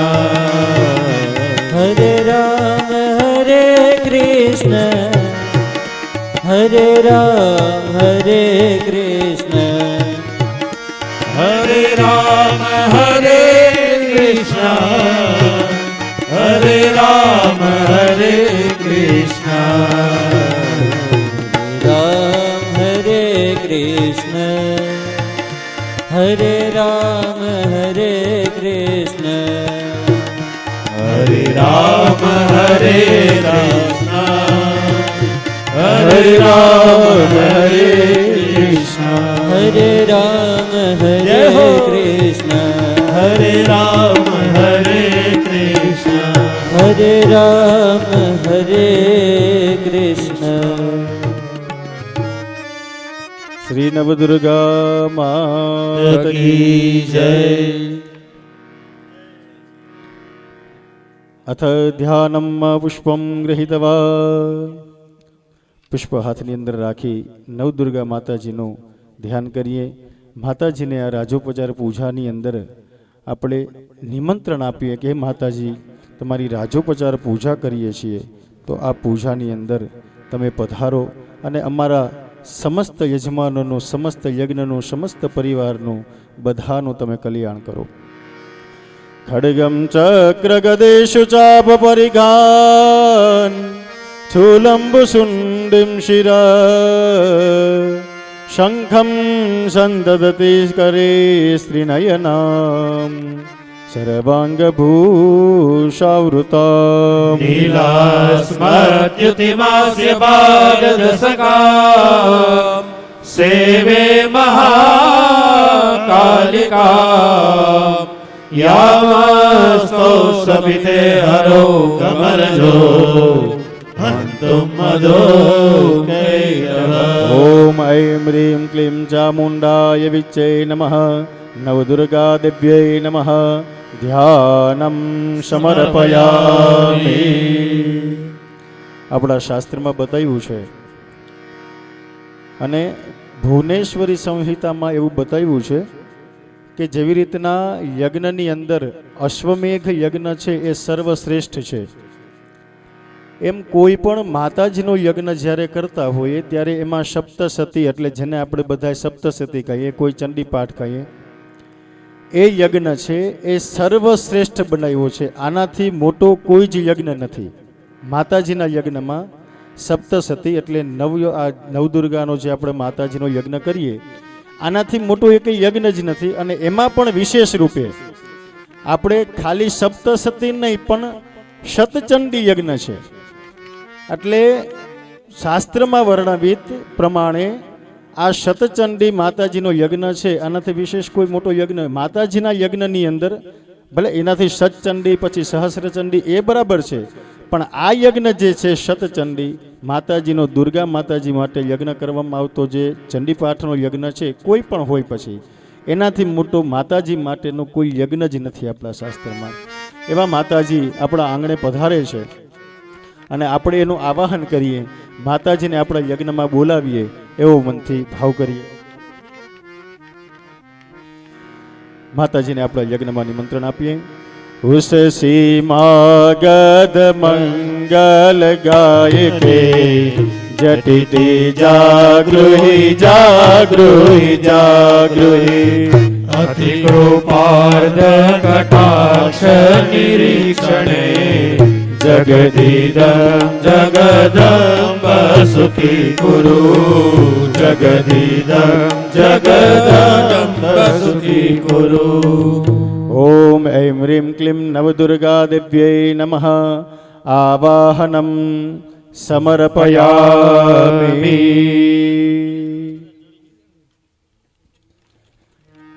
હરે રામ હરે કૃષ્ણ. હરે રામ હરે કૃષ્ણ. હરે રામ હરે કૃષ્ણ. હરે રામ હરે કૃષ્ણ. રામ હરે કૃષ્ણ. હરે રામ હરે કૃષ્ણ. હરે રામ હરે કૃષ્ણ. હરે રામ હરે કૃષ્ણ. હરે રામ હરે જય હો. કૃષ્ણ. હરે રામ હરે કૃષ્ણ. હરે રામ હરે કૃષ્ણ. શ્રી નવદુર્ગા માત કી જય. અથ ધ્યાનમ પુષ્પમ ગૃહીતવા. પુષ્પ હાથની અંદર રાખી નવદુર્ગા માતાજીનું ધ્યાન કરીએ. માતાજીને આ રાજોપચાર પૂજાની અંદર આપણે નિમંત્રણ આપીએ કે માતાજી તમારી રાજોપચાર પૂજા કરીએ છીએ તો આ પૂજાની અંદર તમે પધારો અને અમારા સમસ્ત યજમાનોનું, સમસ્ત યજ્ઞનું, સમસ્ત પરિવારનું, બધાનું તમે કલ્યાણ કરો. ખડગમ ચક્ર ગદેશુ ચાપ પરિઘાન સ્થૂલંબુ શુંડિમ શિરા શંખમ સંદદતિ કરે સ્ત્રીનયનામ સર્વાંગ ભૂષાવૃતા નીલાસ્મર્ત્યુતિમાસ્ય પાદદશકા સેવે મહાકાલિકા યામસ્તો સપિતે હરો કમરજો હંતુમ મદો કૈરવ. ઓમ ઐં હ્રીં ક્લીં ચામુંડાય વિચ્ચે નમઃ. નવદુર્ગા દેવ્યૈ નમઃ. ધ્યાનમ સમર્પયામિ. આપણા શાસ્ત્રમાં બતાવ્યું છે અને ભુવનેશ્વરી સંહિતામાં એવું બતાવ્યું છે કે જેવી રીતના યજ્ઞની અંદર અશ્વમેઘ યજ્ઞ છે એ સર્વશ્રેષ્ઠ છે, એમ કોઈ પણ માતાજીનો યજ્ઞ જ્યારે કરતા હોઈએ ત્યારે એમાં સપ્તસતી, એટલે જેને આપણે બધા સપ્તસતી કહીએ, કોઈ ચંડી પાઠ કહીએ, એ યજ્ઞ છે એ સર્વશ્રેષ્ઠ બનાવ્યો છે. આનાથી મોટો કોઈ જ યજ્ઞ નથી. માતાજીના યજ્ઞમાં સપ્તસતી એટલે નવદુર્ગાનો જે આપણે માતાજીનો યજ્ઞ કરીએ આનાથી મોટો એક યજ્ઞ જ નથી. અને એમાં પણ વિશેષ રૂપે આપણે ખાલી સપ્તસતી નહીં પણ શતચંડી યજ્ઞ છે. એટલે શાસ્ત્રમાં વર્ણવિત પ્રમાણે આ શતચંડી માતાજીનો યજ્ઞ છે. આનાથી વિશેષ કોઈ મોટો યજ્ઞ માતાજીના યજ્ઞની અંદર ભલે એનાથી શતચંડી પછી સહસ્રચંડી એ બરાબર છે, પણ આ યજ્ઞ જે છે શતચંડી માતાજીનો, દુર્ગા માતાજી માટે યજ્ઞ કરવામાં આવતો જે ચંડીપાઠનો યજ્ઞ છે, કોઈ પણ હોય પછી એનાથી મોટો માતાજી માટેનો કોઈ યજ્ઞ જ નથી આપણા શાસ્ત્રમાં. એવા માતાજી આપણા આંગણે પધારે છે અને આપણે એનું આવાહન કરીએ, માતાજીને આપણા યજ્ઞમાં બોલાવીએ, એવો મનથી ભાવ કરીએ. માતાજીને આપણા યજ્ઞમાં નિમંત્રણ આપીએ. ઉષસી માગદ મંગલ ગાયકે જટિતિ જાગૃહી જાગૃહી જાગૃહી અતિ કૃપાર્ધ કટાક્ષ નિરીક્ષણે જગદીદં જગદંબ સુખી કુરુ જગદીદં જગદંબ સુખી કુરુ. ઓમ ऐं ह्रीं क्लीं नवदुर्गा देव्यै नमः. आवाहनं समर्पयामि.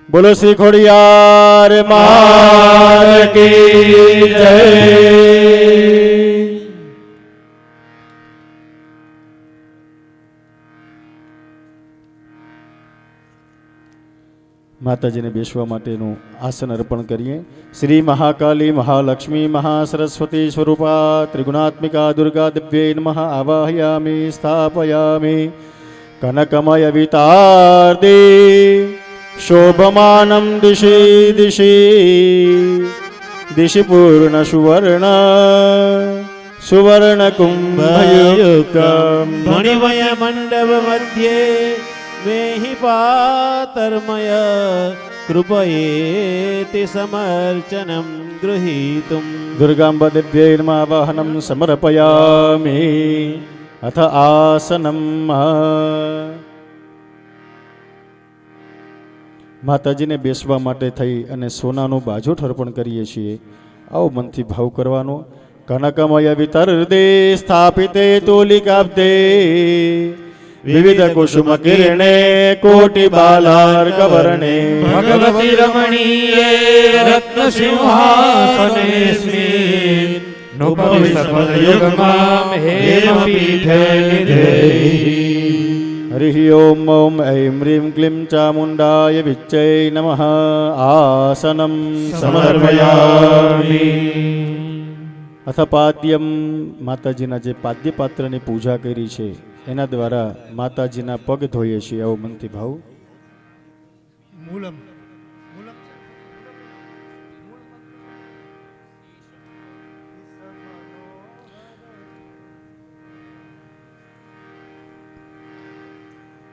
बोलो श्री खोड़ियार मात की जय. માતાજીને બેસવા માટેનું આસન અર્પણ કરીએ. શ્રી મહાકાલી મહાલક્ષ્મી મહાસરસ્વતી સ્વરૂપા ત્રિગુણાત્મિકા દુર્ગા દિવ્યે નમઃ. આવાહયામિ સ્થાપયામિ કનકમય વિતાર્દે શોભમાનમ દિશી દિશી દિશી પૂર્ણ સુવર્ણ સુવર્ણ કુંભયુક્તમ મણિમય મંડપ મધ્યે મેહિ પાતર્મય કૃપયેતિ સમર્ચનમ ગૃહીતુમ. દુર્ગાંબા દિવ્યૈ નમઃ. આવાહનમ સમર્પયામિ. અથ આસનમ. માતાજીને બેસવા માટે થઈ અને સોનાનું બાજોઠ અર્પણ કરીએ છીએ. આવો મનથી ભાવ કરવાનો. કનકમય વિતર્દે સ્થાપિતે તોલિકાબ્દે વિવિધ કુસુમ કિરણે કોટિ બાલાર્કવર્ણે ભગવતી રમણીયે રત્ન સિંહાસનેસ્મિન નોપવિ સફલ યુગમાં હેમ પીઠે નિધેયી. હરિ ઓમ ઓમ ऐं ह्रीं क्लीं ચામુંડાય વિચ્ચૈ નમઃ. આસનમ સમર્પયામિ. અથ પાદ્યમ. માતાજીના જે પાદ્ય પાત્રની પૂજા કરી છે એના દ્વારા માતાજીના પગ ધોઈએ છીએ. આવો મનથી ભાવ.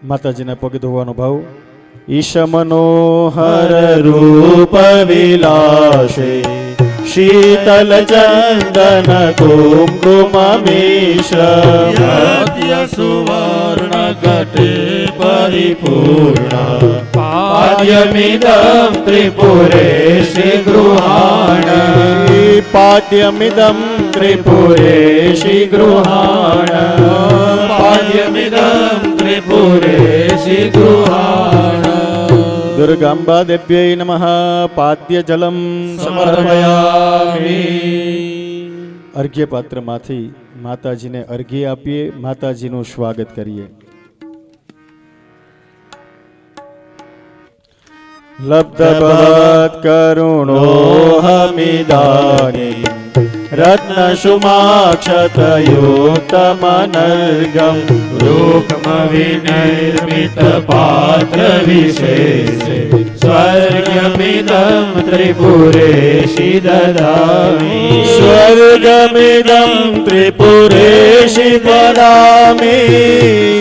માતાજીના પગ ધોવાનો ભાવ. ઈશ મનોહર રૂપ વિલાસે શીતલ ચંદન કુમકુમમિશ્ર યત્ય સુવર્ણ ઘટે પરિપૂર્ણ પાદ્યમિદં ત્રિપુરેશી ગૃહાણ. પાદ્યમિદં ત્રિપુરેશી ગૃહાણ. પાદ્યમિદં ત્રિપુરેશી ગૃહાણ. દુર્ગાંબા દેવ્યૈ નમઃ. પાદ્ય જલમ સમર્પયામિ. અર્ઘ્ય પાત્રમાંથી માતાજીને અર્ઘ્ય આપીએ, માતાજીનું સ્વાગત કરીએ. લબ્ધવત કરુણો હમિદાની રત્ન સુમાક્ષતયુક્તમનર્ગમ રૂકમ વિનિર્મિત પાત્ર વિશેષે સ્વર્ગમિદં ત્રિપુરેશી દદામિ. સ્વર્ગમિદં ત્રિપુરેશી દદામિ.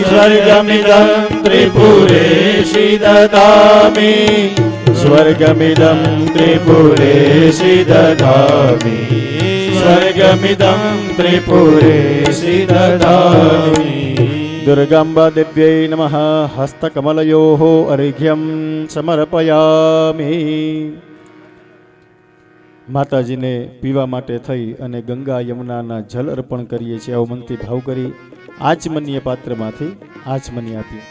સ્વર્ગમિદં ત્રિપુરેશી દદામિ. સ્વર્ગમિદં ત્રિપુરેશી દદામિ. સ્વર્ગમિદં ત્રિપુરેશી દદામિ. દુર્ગાંબા દેવ્યૈ નમઃ. હસ્તકમલયોઃ અર્ઘ્યં સમર્પયામિ. માતાજીને પીવા માટે થઈ અને ગંગા યમુનાના જલ અર્પણ કરીએ છીએ. આવો મનથી ભાવ કરી આચમનીય પાત્રમાંથી આચમની આપીએ.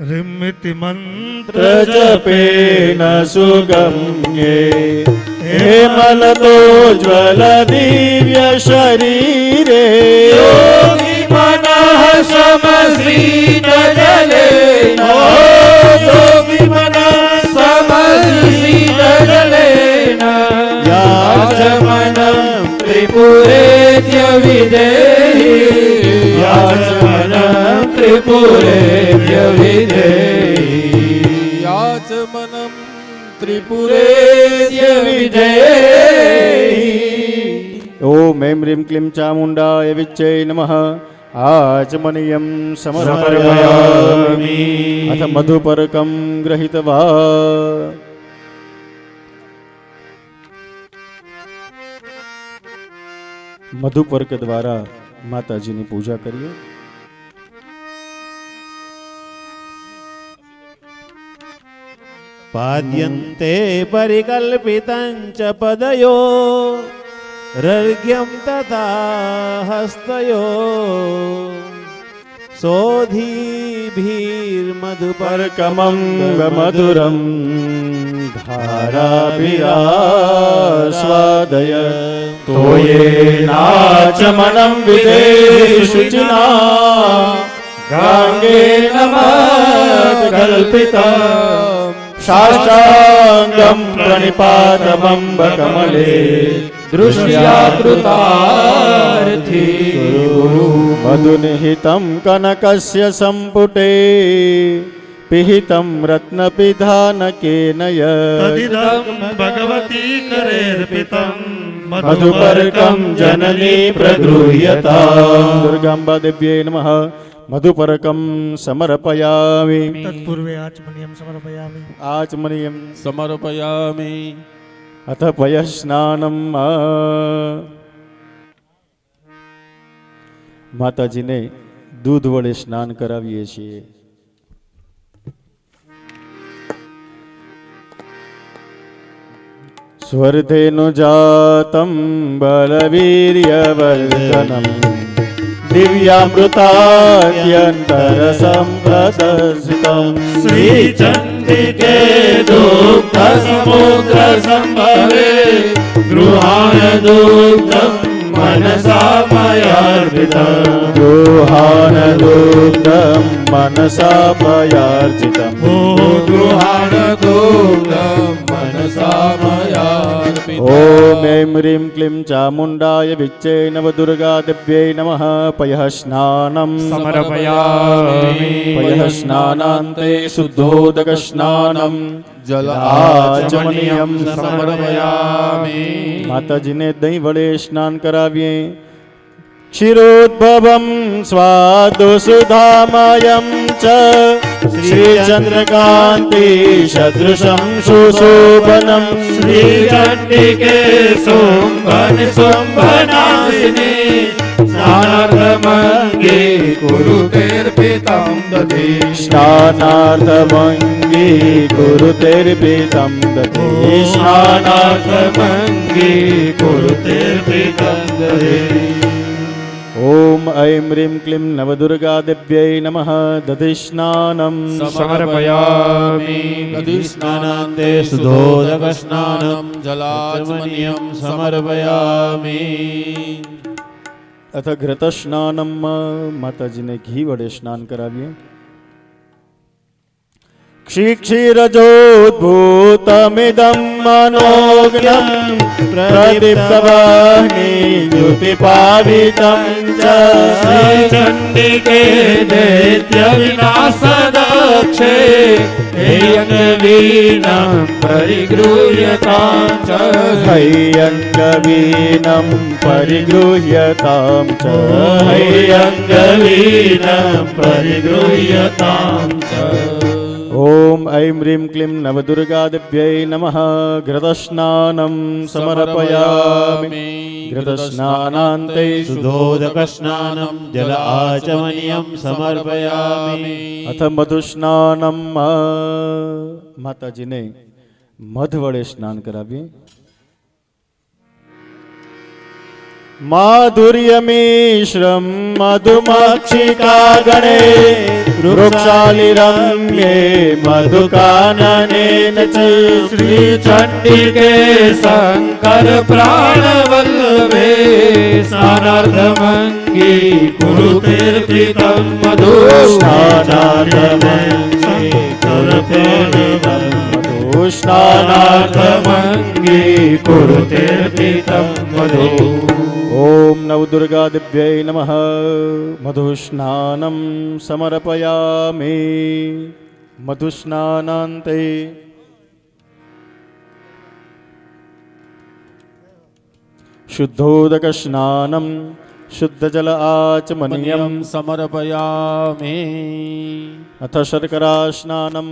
રિમિતિ મંત્ર જપેન સુગમ્યે હેમલતો જ્વલ દિવ્ય શરીરે યોગી મનઃ समसीत जलेन योगी मन समसीत जलेन याचमनं त्रिपुरेत्य विधेहि याचमनं त्रिपुरेत्य विधेहि याचमनं त्रिपुरेत्य विधेहि ओम ऐं ह्रीं क्लीं चामुण्डाय विच्चै नमः आचमनीयं समर्पयामि अथ मधुपर्कं गृहीत्वा મધુપર્ક દ્વારા માતાજીની પૂજા કરીએ. पाद्यन्ते परिकल्पितं च पदयो रर्घ्यं तथा हस्तयो सोऽधीभिर्मधुपर्कमं मधुरं धाराभिरास्वादय तोयेनाचमनं विधेशुचिना गाङ्गेन मत्कल्पितं साष्टाङ्गं प्रणिपातमम्बकमले दृष्ट्या कृतार्थी गुरु मधुनिहितं कनकस्य सम्पुटे पिहितं रत्नपिधानकेन यत् तदिदं भगवती करेऽर्पितं मधुपर्कं जननी प्रगृह्यताम्. दुर्गाम्बा देव्यै नमः. मधुपर्कं समर्पयामि. तत्पूर्वे आचमनीयं समर्पयामि. आचमनीयं समर्पयामि. अथ पयस्नानं માતાજીને દૂધ વડે સ્નાન કરાવીએ છીએ. સ્વર્ધેનો જાતં બલવીર્યવર્ધનમ દિવ્યામૃતાદ્યંતર સંપ્રદર્શિતમ श्रीचण्डिके दुग्ध समुद्र सम्भवे गृहाण दुग्धं मनसा मयार्पितम् गृहाण दुग्धं मनसा मयार्जितम्. गृहाण दुग्धं मनसा मयार्पितम् ओम ऐं ह्रीं क्लीं चामुण्डाय विच्चे नवदुर्गा देव्यै नमः. पयः स्नानं समर्पयामि. पयः स्नानान्ते शुद्धोदकस्नानं जलाचमनीयं समर्पयामि. માતાજીને દહીં વડે સ્નાન કરાવીએ. क्षीरोद्भवं स्वादुसुधामयं च श्रीचन्द्रकान्ति सदृशं सुशोभनं श्रीचण्डिके शुम्भन शुम्भनाशिनी स्नानार्थमङ्गे कुरुतेऽर्पितं दधि स्नानार्थमङ्गी गुरुतेर्पितं दधि स्नानार्थमङ्गे कुरुतेऽर्पितं दधि ओम ऐं ह्रीं क्लीं नवदुर्गा देव्यै नमः. दधिस्नानं समर्पयामि. दधिस्नानान्ते शुद्धोदकस्नानं जलाचमनीयं समर्पयामि. अथ घृतस्नानं માતાજીને ઘી વડે સ્નાન કરાવીએ. क्षीरजोद्भूतमिदं मनोज्ञं प्रदीप्तवाहिनीद्युतिपावितं च श्रीचण्डिके दैत्यविनाशदक्षे हेयङ्गवीनं परिगृह्यतां च हैयङ्गवीनं परिगृह्यतां च हैयङ्गवीनं परिगृह्यतां च ओम ऐं ह्रीं क्लीं नवदुर्गा देव्यै नमः. घृतस्नानं समर्पयामि. घृतस्नानान्ते शुद्धोदकस्नानं जल आचमनीयं समर्पयामि. अथ मधुस्नानं માતાજીને મધ વડે સ્નાન કરાવીએ. माधुर्यमीश्रं मधुमक्षिका गणे वृक्षालिरम्ये मधुकाननेन च श्री चंडिके शंकर प्राणवल्लभे स्नानार्थमंगी कुरुतीर्थितं मधु स्नानार्थमंगी कुरुतीर्थितं मधु स्नानार्थमंगी कुरुतीर्थितं मधु। ओम नवदुर्गा दिव्यै नमः। मधुस्नानं समर्पयामि। मधुस्नानान्ते शुद्धोदकस्नानं शुद्धजल आचमनीयं समर्पयामि। अथ शर्करा स्नानं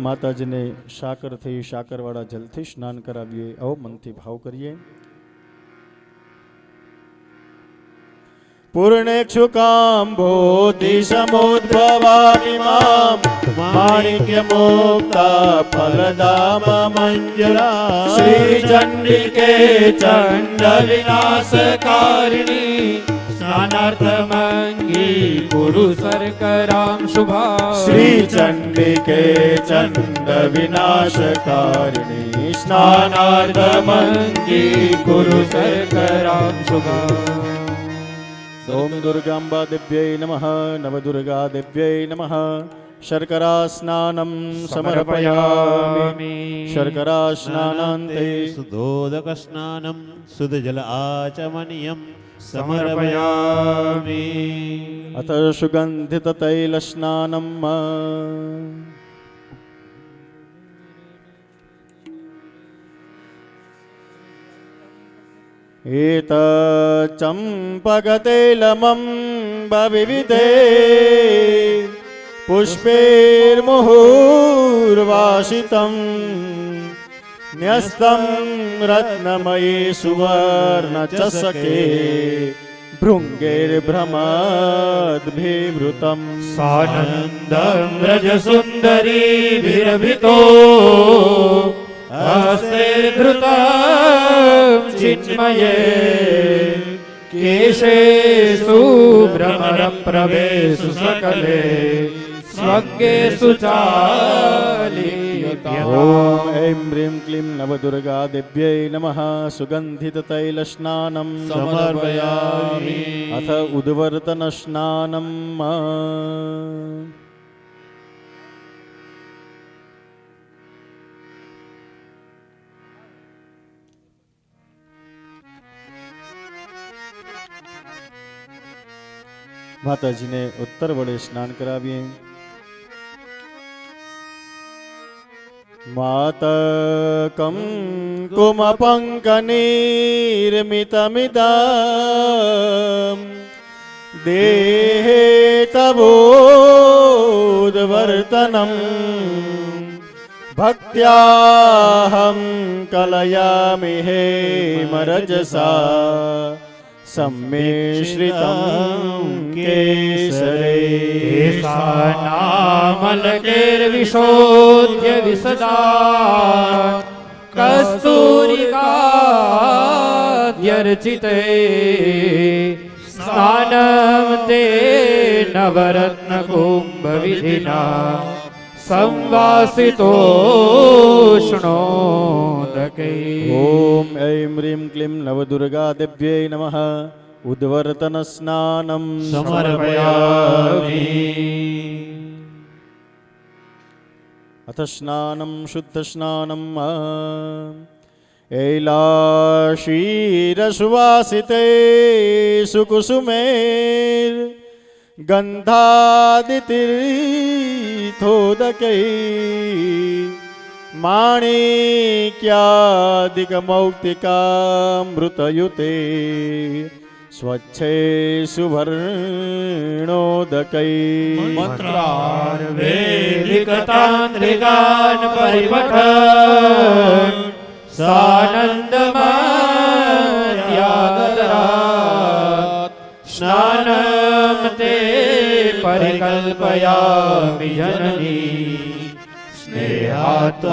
माताजीने साकरથી સાકરવાળા જલથી સ્નાન કરાવીએ। આવો મનથી ભાવ કરીએ। पूर्णेक्षुकाम्भोधि समुद्भवामि मां माणिक्यमुक्ता फलदाम मंजुला श्री चंडिके चंड विनाशकारिणी स्नानार्थमंगी कुरु शर्करां शुभा। श्री चंडिके चंड विनाशकारिणी स्नानार्थमंगी कुरु शर्करां शुभा। ओम दुर्गांबा दिव्यै नमः। नवदुर्गा दिव्यै नमः। शर्करा स्नानं समर्पयामि। शर्करा स्नानान्ते शुद्धोदक स्नानं शुद्धजल आचमनीयं समर्पयामि। अथ सुगंधित तैल स्नानं एतच्चम्पकतैलमम्बविविधे पुष्पैर्मुहुर्वासितं न्यस्तं रत्नमये सुवर्णचषके भृङ्गैर्भ्रमद्भिवृतं सानन्दं व्रजसुन्दरीभिरभितो हस्ते धृतं चिन्मये केशेषु भ्रमरप्रभेषु सकले स्वज्ञेषु चालीयताम्। ॐ ऐं ह्रीं क्लीं नवदुर्गा दिव्यै नमः। सुगन्धिततैलस्नानं समर्पयामि। अथ उद्वर्तनस्नानं માતાજીને ઉત્તર વડે સ્નાન કરાવીએ। માતકં કુમપંકનિર્મિતમિદં દેહે તવોદ્વર્તનં ભક્ત્યાહં કલયામિ हेमरजसा सम्मिश्रितं केसरे नामलकेर्विशोध्य विसदा कस्तूरिकाद्यर्चिते स्नानं ते नवरत्नकुम्भविधिना संवासितोष्णोदकै। ॐ ऐं ह्रीं क्लीं नवदुर्गा दिव्यै नमः। उद्वर्तनस्नानं समर्पयामि। अथ स्नानं शुद्धस्नानं ऐलाशीरसुवासिते सुकुसुमेर् गन्धादितीर्थोदकै माणिक्यादिकमौक्तिकामृतयुते स्वच्छे सुवर्णोदकै मन्त्रार्वेदिकतान्त्रिकान् परिपठन् सानन्दमत्यादरात् स्नानं ते परिकल्पयामि जननी स्नेहात्मगी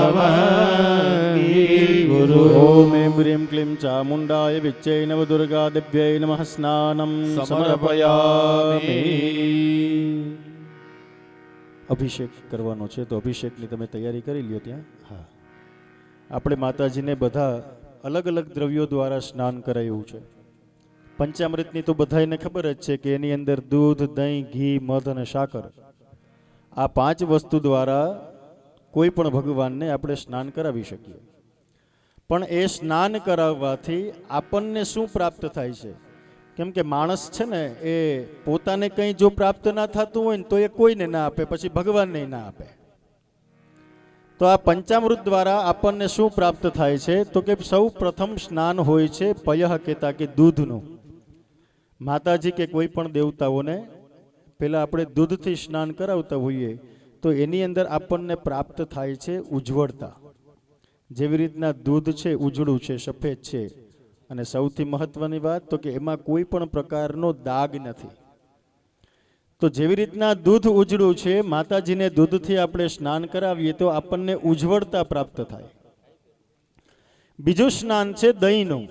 ગુરુ ઓમ એમ હ્રીમ ક્લીમ ચામુંડાય વિચ્ચય નવ દુર્ગા દિવ્યય નમઃ સ્નાનમ સમર્પયામિ. અભિષેક કરવાનો છે તો અભિષેકની તમે તૈયારી કરી લ્યો ત્યાં. હા, આપણે માતાજીને બધા અલગ અલગ દ્રવ્યો દ્વારા સ્નાન કરાયું છે. પંચામૃતની તો બધાને ખબર જ છે કે એની અંદર દૂધ, દહીં, ઘી, મધ અને સાકર, આ 5 વસ્તુ દ્વારા કોઈ પણ ભગવાનને આપણે સ્નાન કરાવી શકીએ. પણ એ સ્નાન કરાવવાથી આપણને શું પ્રાપ્ત થાય છે? કેમ કે માણસ છે ને, એ પોતાને કંઈ જો પ્રાપ્ત ના થતું હોય ને તો એ કોઈને ના આપે, પછી ભગવાનને ના આપે. તો આ પંચામૃત દ્વારા આપણને શું પ્રાપ્ત થાય છે? તો કે સૌ પ્રથમ સ્નાન હોય છે પયઃ કહેતા કે દૂધનું. માતાજી કે કોઈ પણ દેવતાઓને પહેલાં આપણે દૂધથી સ્નાન કરાવતા હોઈએ તો એની અંદર આપણને પ્રાપ્ત થાય છે ઉજ્જવળતા. જેવી રીતના દૂધ છે ઉજળું છે, સફેદ છે, અને સૌથી મહત્વની વાત તો કે એમાં કોઈ પણ પ્રકારનો દાગ નથી. તો જેવી રીતના દૂધ ઉજળું છે, માતાજીને દૂધથી આપણે સ્નાન કરાવીએ તો આપણને ઉજ્જવળતા પ્રાપ્ત થાય. બીજું સ્નાન છે દહીંનું.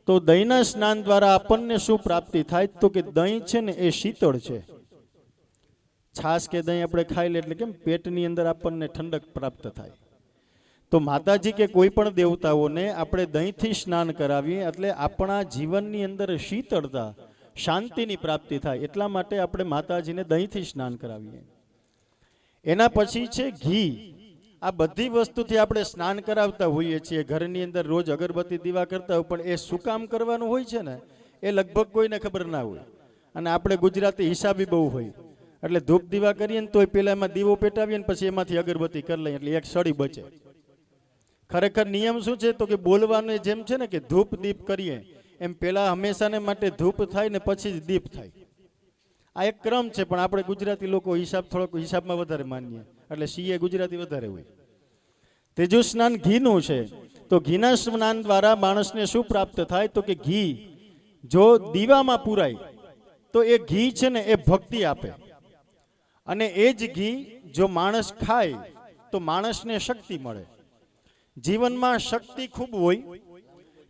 તો દહીંના સ્નાન દ્વારા આપણને શું પ્રાપ્તિ થાય? તો કે દહીં છે ને એ શીતળ છે. છાશ કે દહીં આપણે ખાઈ લે એટલે કેમ પેટની અંદર આપણને ઠંડક પ્રાપ્ત થાય. તો માતાજી કે કોઈ પણ દેવતાઓને આપણે દહીંથી સ્નાન કરાવીએ એટલે આપણા જીવનની અંદર શીતળતા, શાંતિની પ્રાપ્તિ થાય. એટલા માટે આપણે માતાજીને દહીંથી સ્નાન કરાવીએ. એના પછી છે ઘી. આ બધી વસ્તુથી આપણે સ્નાન કરાવતા હોઈએ છીએ. ઘરની અંદર રોજ અગરબત્તી દીવા કરતા હોય, પણ એ શું કામ કરવાનું હોય છે ને એ લગભગ કોઈને ખબર ના હોય. અને આપણે ગુજરાતી હિસાબી બહુ હોય એટલે ધૂપ દીવા કરીએ ને તોય પેલા એમાં દીવો પેટાવીએ ને પછી એમાંથી અગરબત્તી કરી લઈએ એટલે એક સળી બચે. ખરેખર નિયમ શું છે? તો કે બોલવાનું જેમ છે ને કે ધૂપ દીપ કરીએ એમ પેલા હંમેશાને માટે ધૂપ થાય ને પછી જ દીપ થાય. આ એક ક્રમ છે, પણ આપણે ગુજરાતી લોકો થોડોક હિસાબમાં વધારે માનીએ એટલે સીએ ગુજરાતી વધારે હોય. ત્રીજું સ્નાન ઘીનું છે. તો ઘીના સ્નાન દ્વારા માણસને શું પ્રાપ્ત થાય? તો કે ઘી જો દીવામાં પુરાય તો એ ઘી છે ને એ ભક્તિ આપે, અને એ જ ઘી જો માણસ ખાય તો માણસને શક્તિ મળે. જીવનમાં શક્તિ ખૂબ હોય,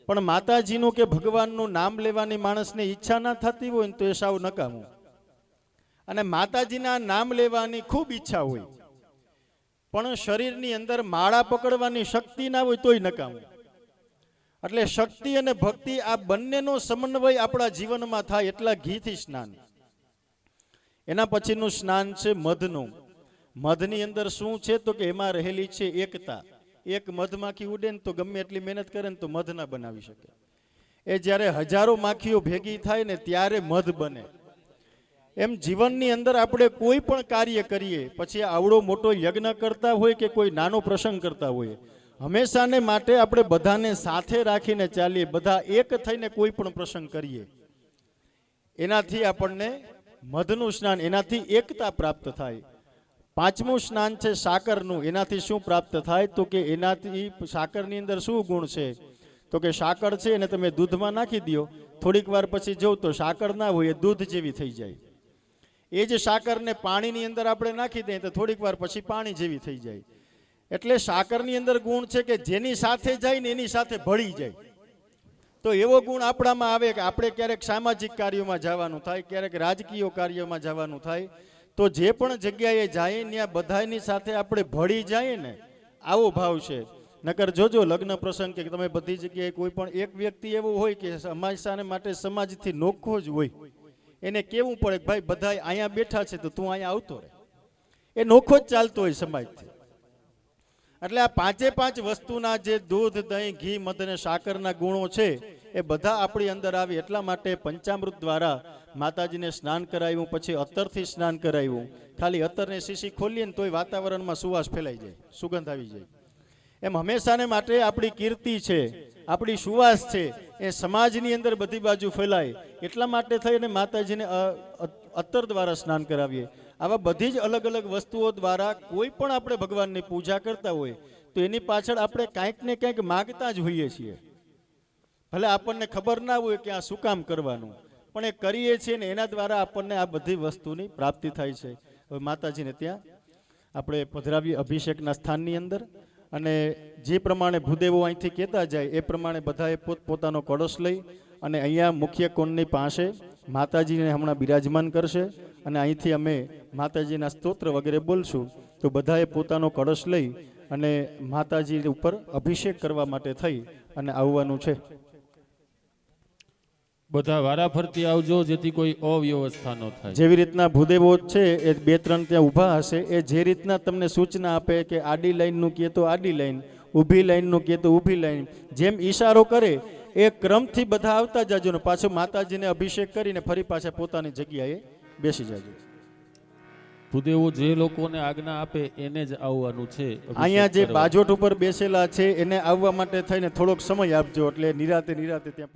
પણ માતાજીનું કે ભગવાનનું નામ લેવાની માણસને ઈચ્છા ના થતી હોય ને તો એ સાવ નકામું. અને માતાજીના નામ લેવાની ખૂબ ઈચ્છા હોય, પણ શરીરની અંદર માળા પકડવાની શક્તિ ના હોય તોય નકામું. એટલે શક્તિ અને ભક્તિ આ બંનેનો સમન્વય આપણા જીવનમાં થાય એટલા ઘીથી સ્નાન. એના પછીનું સ્નાન છે મધનું. મધની અંદર શું છે? તો કે એમાં રહેલી છે એકતા. એક મધમાખી ઉડે ને તો ગમે એટલી મહેનત કરે ને તો મધ ના બનાવી શકે. એ જ્યારે હજારો માખીઓ ભેગી થાય ને ત્યારે મધ બને. એમ જીવનની અંદર આપણે કોઈ પણ કાર્ય કરીએ, પછી આવડો મોટો યજ્ઞ કરતા હોય કે કોઈ નાનો પ્રસંગ કરતા હોય, હંમેશાને માટે આપણે બધાને સાથે રાખીને ચાલીએ, બધા એક થઈને કોઈ પણ પ્રસંગ કરીએ. એનાથી આપણને મધનું સ્નાન, એનાથી એકતા પ્રાપ્ત થાય. પાંચમું સ્નાન છે સાકરનું. એનાથી શું પ્રાપ્ત થાય? તો કે એનાથી સાકરની અંદર શું ગુણ છે? તો કે સાકર છે એને તમે દૂધમાં નાખી દો, થોડીક વાર પછી જો તો સાકર ના હોય, દૂધ જેવી થઈ જાય. એ જ સાકરને પાણીની અંદર આપણે નાખી દઈએ તો થોડીક વાર પછી પાણી જેવી થઈ જાય. એટલે સાકરની અંદર ગુણ છે કે જેની સાથે જાય ને એની સાથે ભળી જાય. તો એવો ગુણ આપણામાં આવે કે આપણે ક્યારેક સામાજિક કાર્યોમાં જવાનું થાય, ક્યારેક રાજકીય કાર્યોમાં જવાનું થાય, તો જે પણ જગ્યાએ જાય ત્યાં બધાની સાથે આપણે ભળી જાય ને, આવો ભાવ છે. નકર જોજો લગ્ન પ્રસંગ કે તમે બધી જગ્યાએ કોઈ પણ એક વ્યક્તિ એવો હોય કે હંમેશાને માટે સમાજથી નોખો જ હોય, એને કેવું પડે કે ભાઈ બધા અહીંયા બેઠા છે તો તું અહીંયા આવતો રહે, એ નોખો જ ચાલતો હોય સમાજથી. એટલે આ 5 વસ્તુના જે દૂધ, દહીં, ઘી, મધ અને સાકરના ગુણો છે એ બધા આપણી અંદર આવે. એટલા માટે પંચામૃત દ્વારા માતાજીને સ્નાન કરાવ્યું, પછી અત્તરથી સ્નાન કરાવ્યું. ખાલી અત્તરને શીશી ખોલીએ ને તોય વાતાવરણમાં સુવાસ ફેલાઈ જાય, સુગંધ આવી જાય. એમ હંમેશાને માટે આપણી કીર્તિ છે, આપણી સુવાસ છે એ સમાજની અંદર બધી બાજુ ફેલાય. એટલા માટે થઈને માતાજીને અત્તર દ્વારા સ્નાન કરાવીએ. આવા બધી જ અલગ અલગ વસ્તુઓ દ્વારા કોઈ પણ આપણે ભગવાનની પૂજા કરતા હોય તો એની પાછળ આપણે કાંઈક ને કંઈક માગતા જ હોઈએ છીએ. ભલે આપણને ખબર ના હોય કે આ શું કામ કરવાનું, પણ એ કરીએ છીએ ને એના દ્વારા આપણને આ બધી વસ્તુની પ્રાપ્તિ થાય છે. હવે માતાજીને ત્યાં આપણે પધરાવીએ અભિષેકના સ્થાનની અંદર, અને જે પ્રમાણે ભૂદેવો અહીંથી કહેતા જાય એ પ્રમાણે બધાએ પોતપોતાનો કળશ લઈ અને અહીંયા મુખ્ય કોણની પાસે માતાજીને હમણાં બિરાજમાન કરશે અને અહીંથી અમે માતાજીના સ્તોત્ર વગેરે બોલશું. તો બધાએ પોતાનો કળશ લઈ અને માતાજી ઉપર અભિષેક કરવા માટે થઈ અને આવવાનું છે. બધા વારાફરતી આવજો જેથી કોઈ અવ્યવસ્થા ન થાય. જેવી રીતના ભૂદેવો છે એ 2-3 ત્યાં ઊભા હશે, એ જે રીતના તમને સૂચના આપે કે આડી લાઈનનું કહે તો આડી લાઈન, ઊભી લાઈનનું કહે તો ઊભી લાઈન, જેમ ઈશારો કરે એ ક્રમથી બધા આવતા જાજો ને પાછો માતાજીને અભિષેક કરીને ફરી પાછા પોતાની જગ્યાએ બેસી જાજો. ભૂદેવો જે લોકોને આજ્ઞા આપે એને જ આવવાનું છે. અભિષેક અહીંયા જે કરવા. બાજોટ ઉપર બેસેલા છે એને આવવા માટે થઈને થોડોક સમય આપજો, એટલે નિરાતે ત્યાં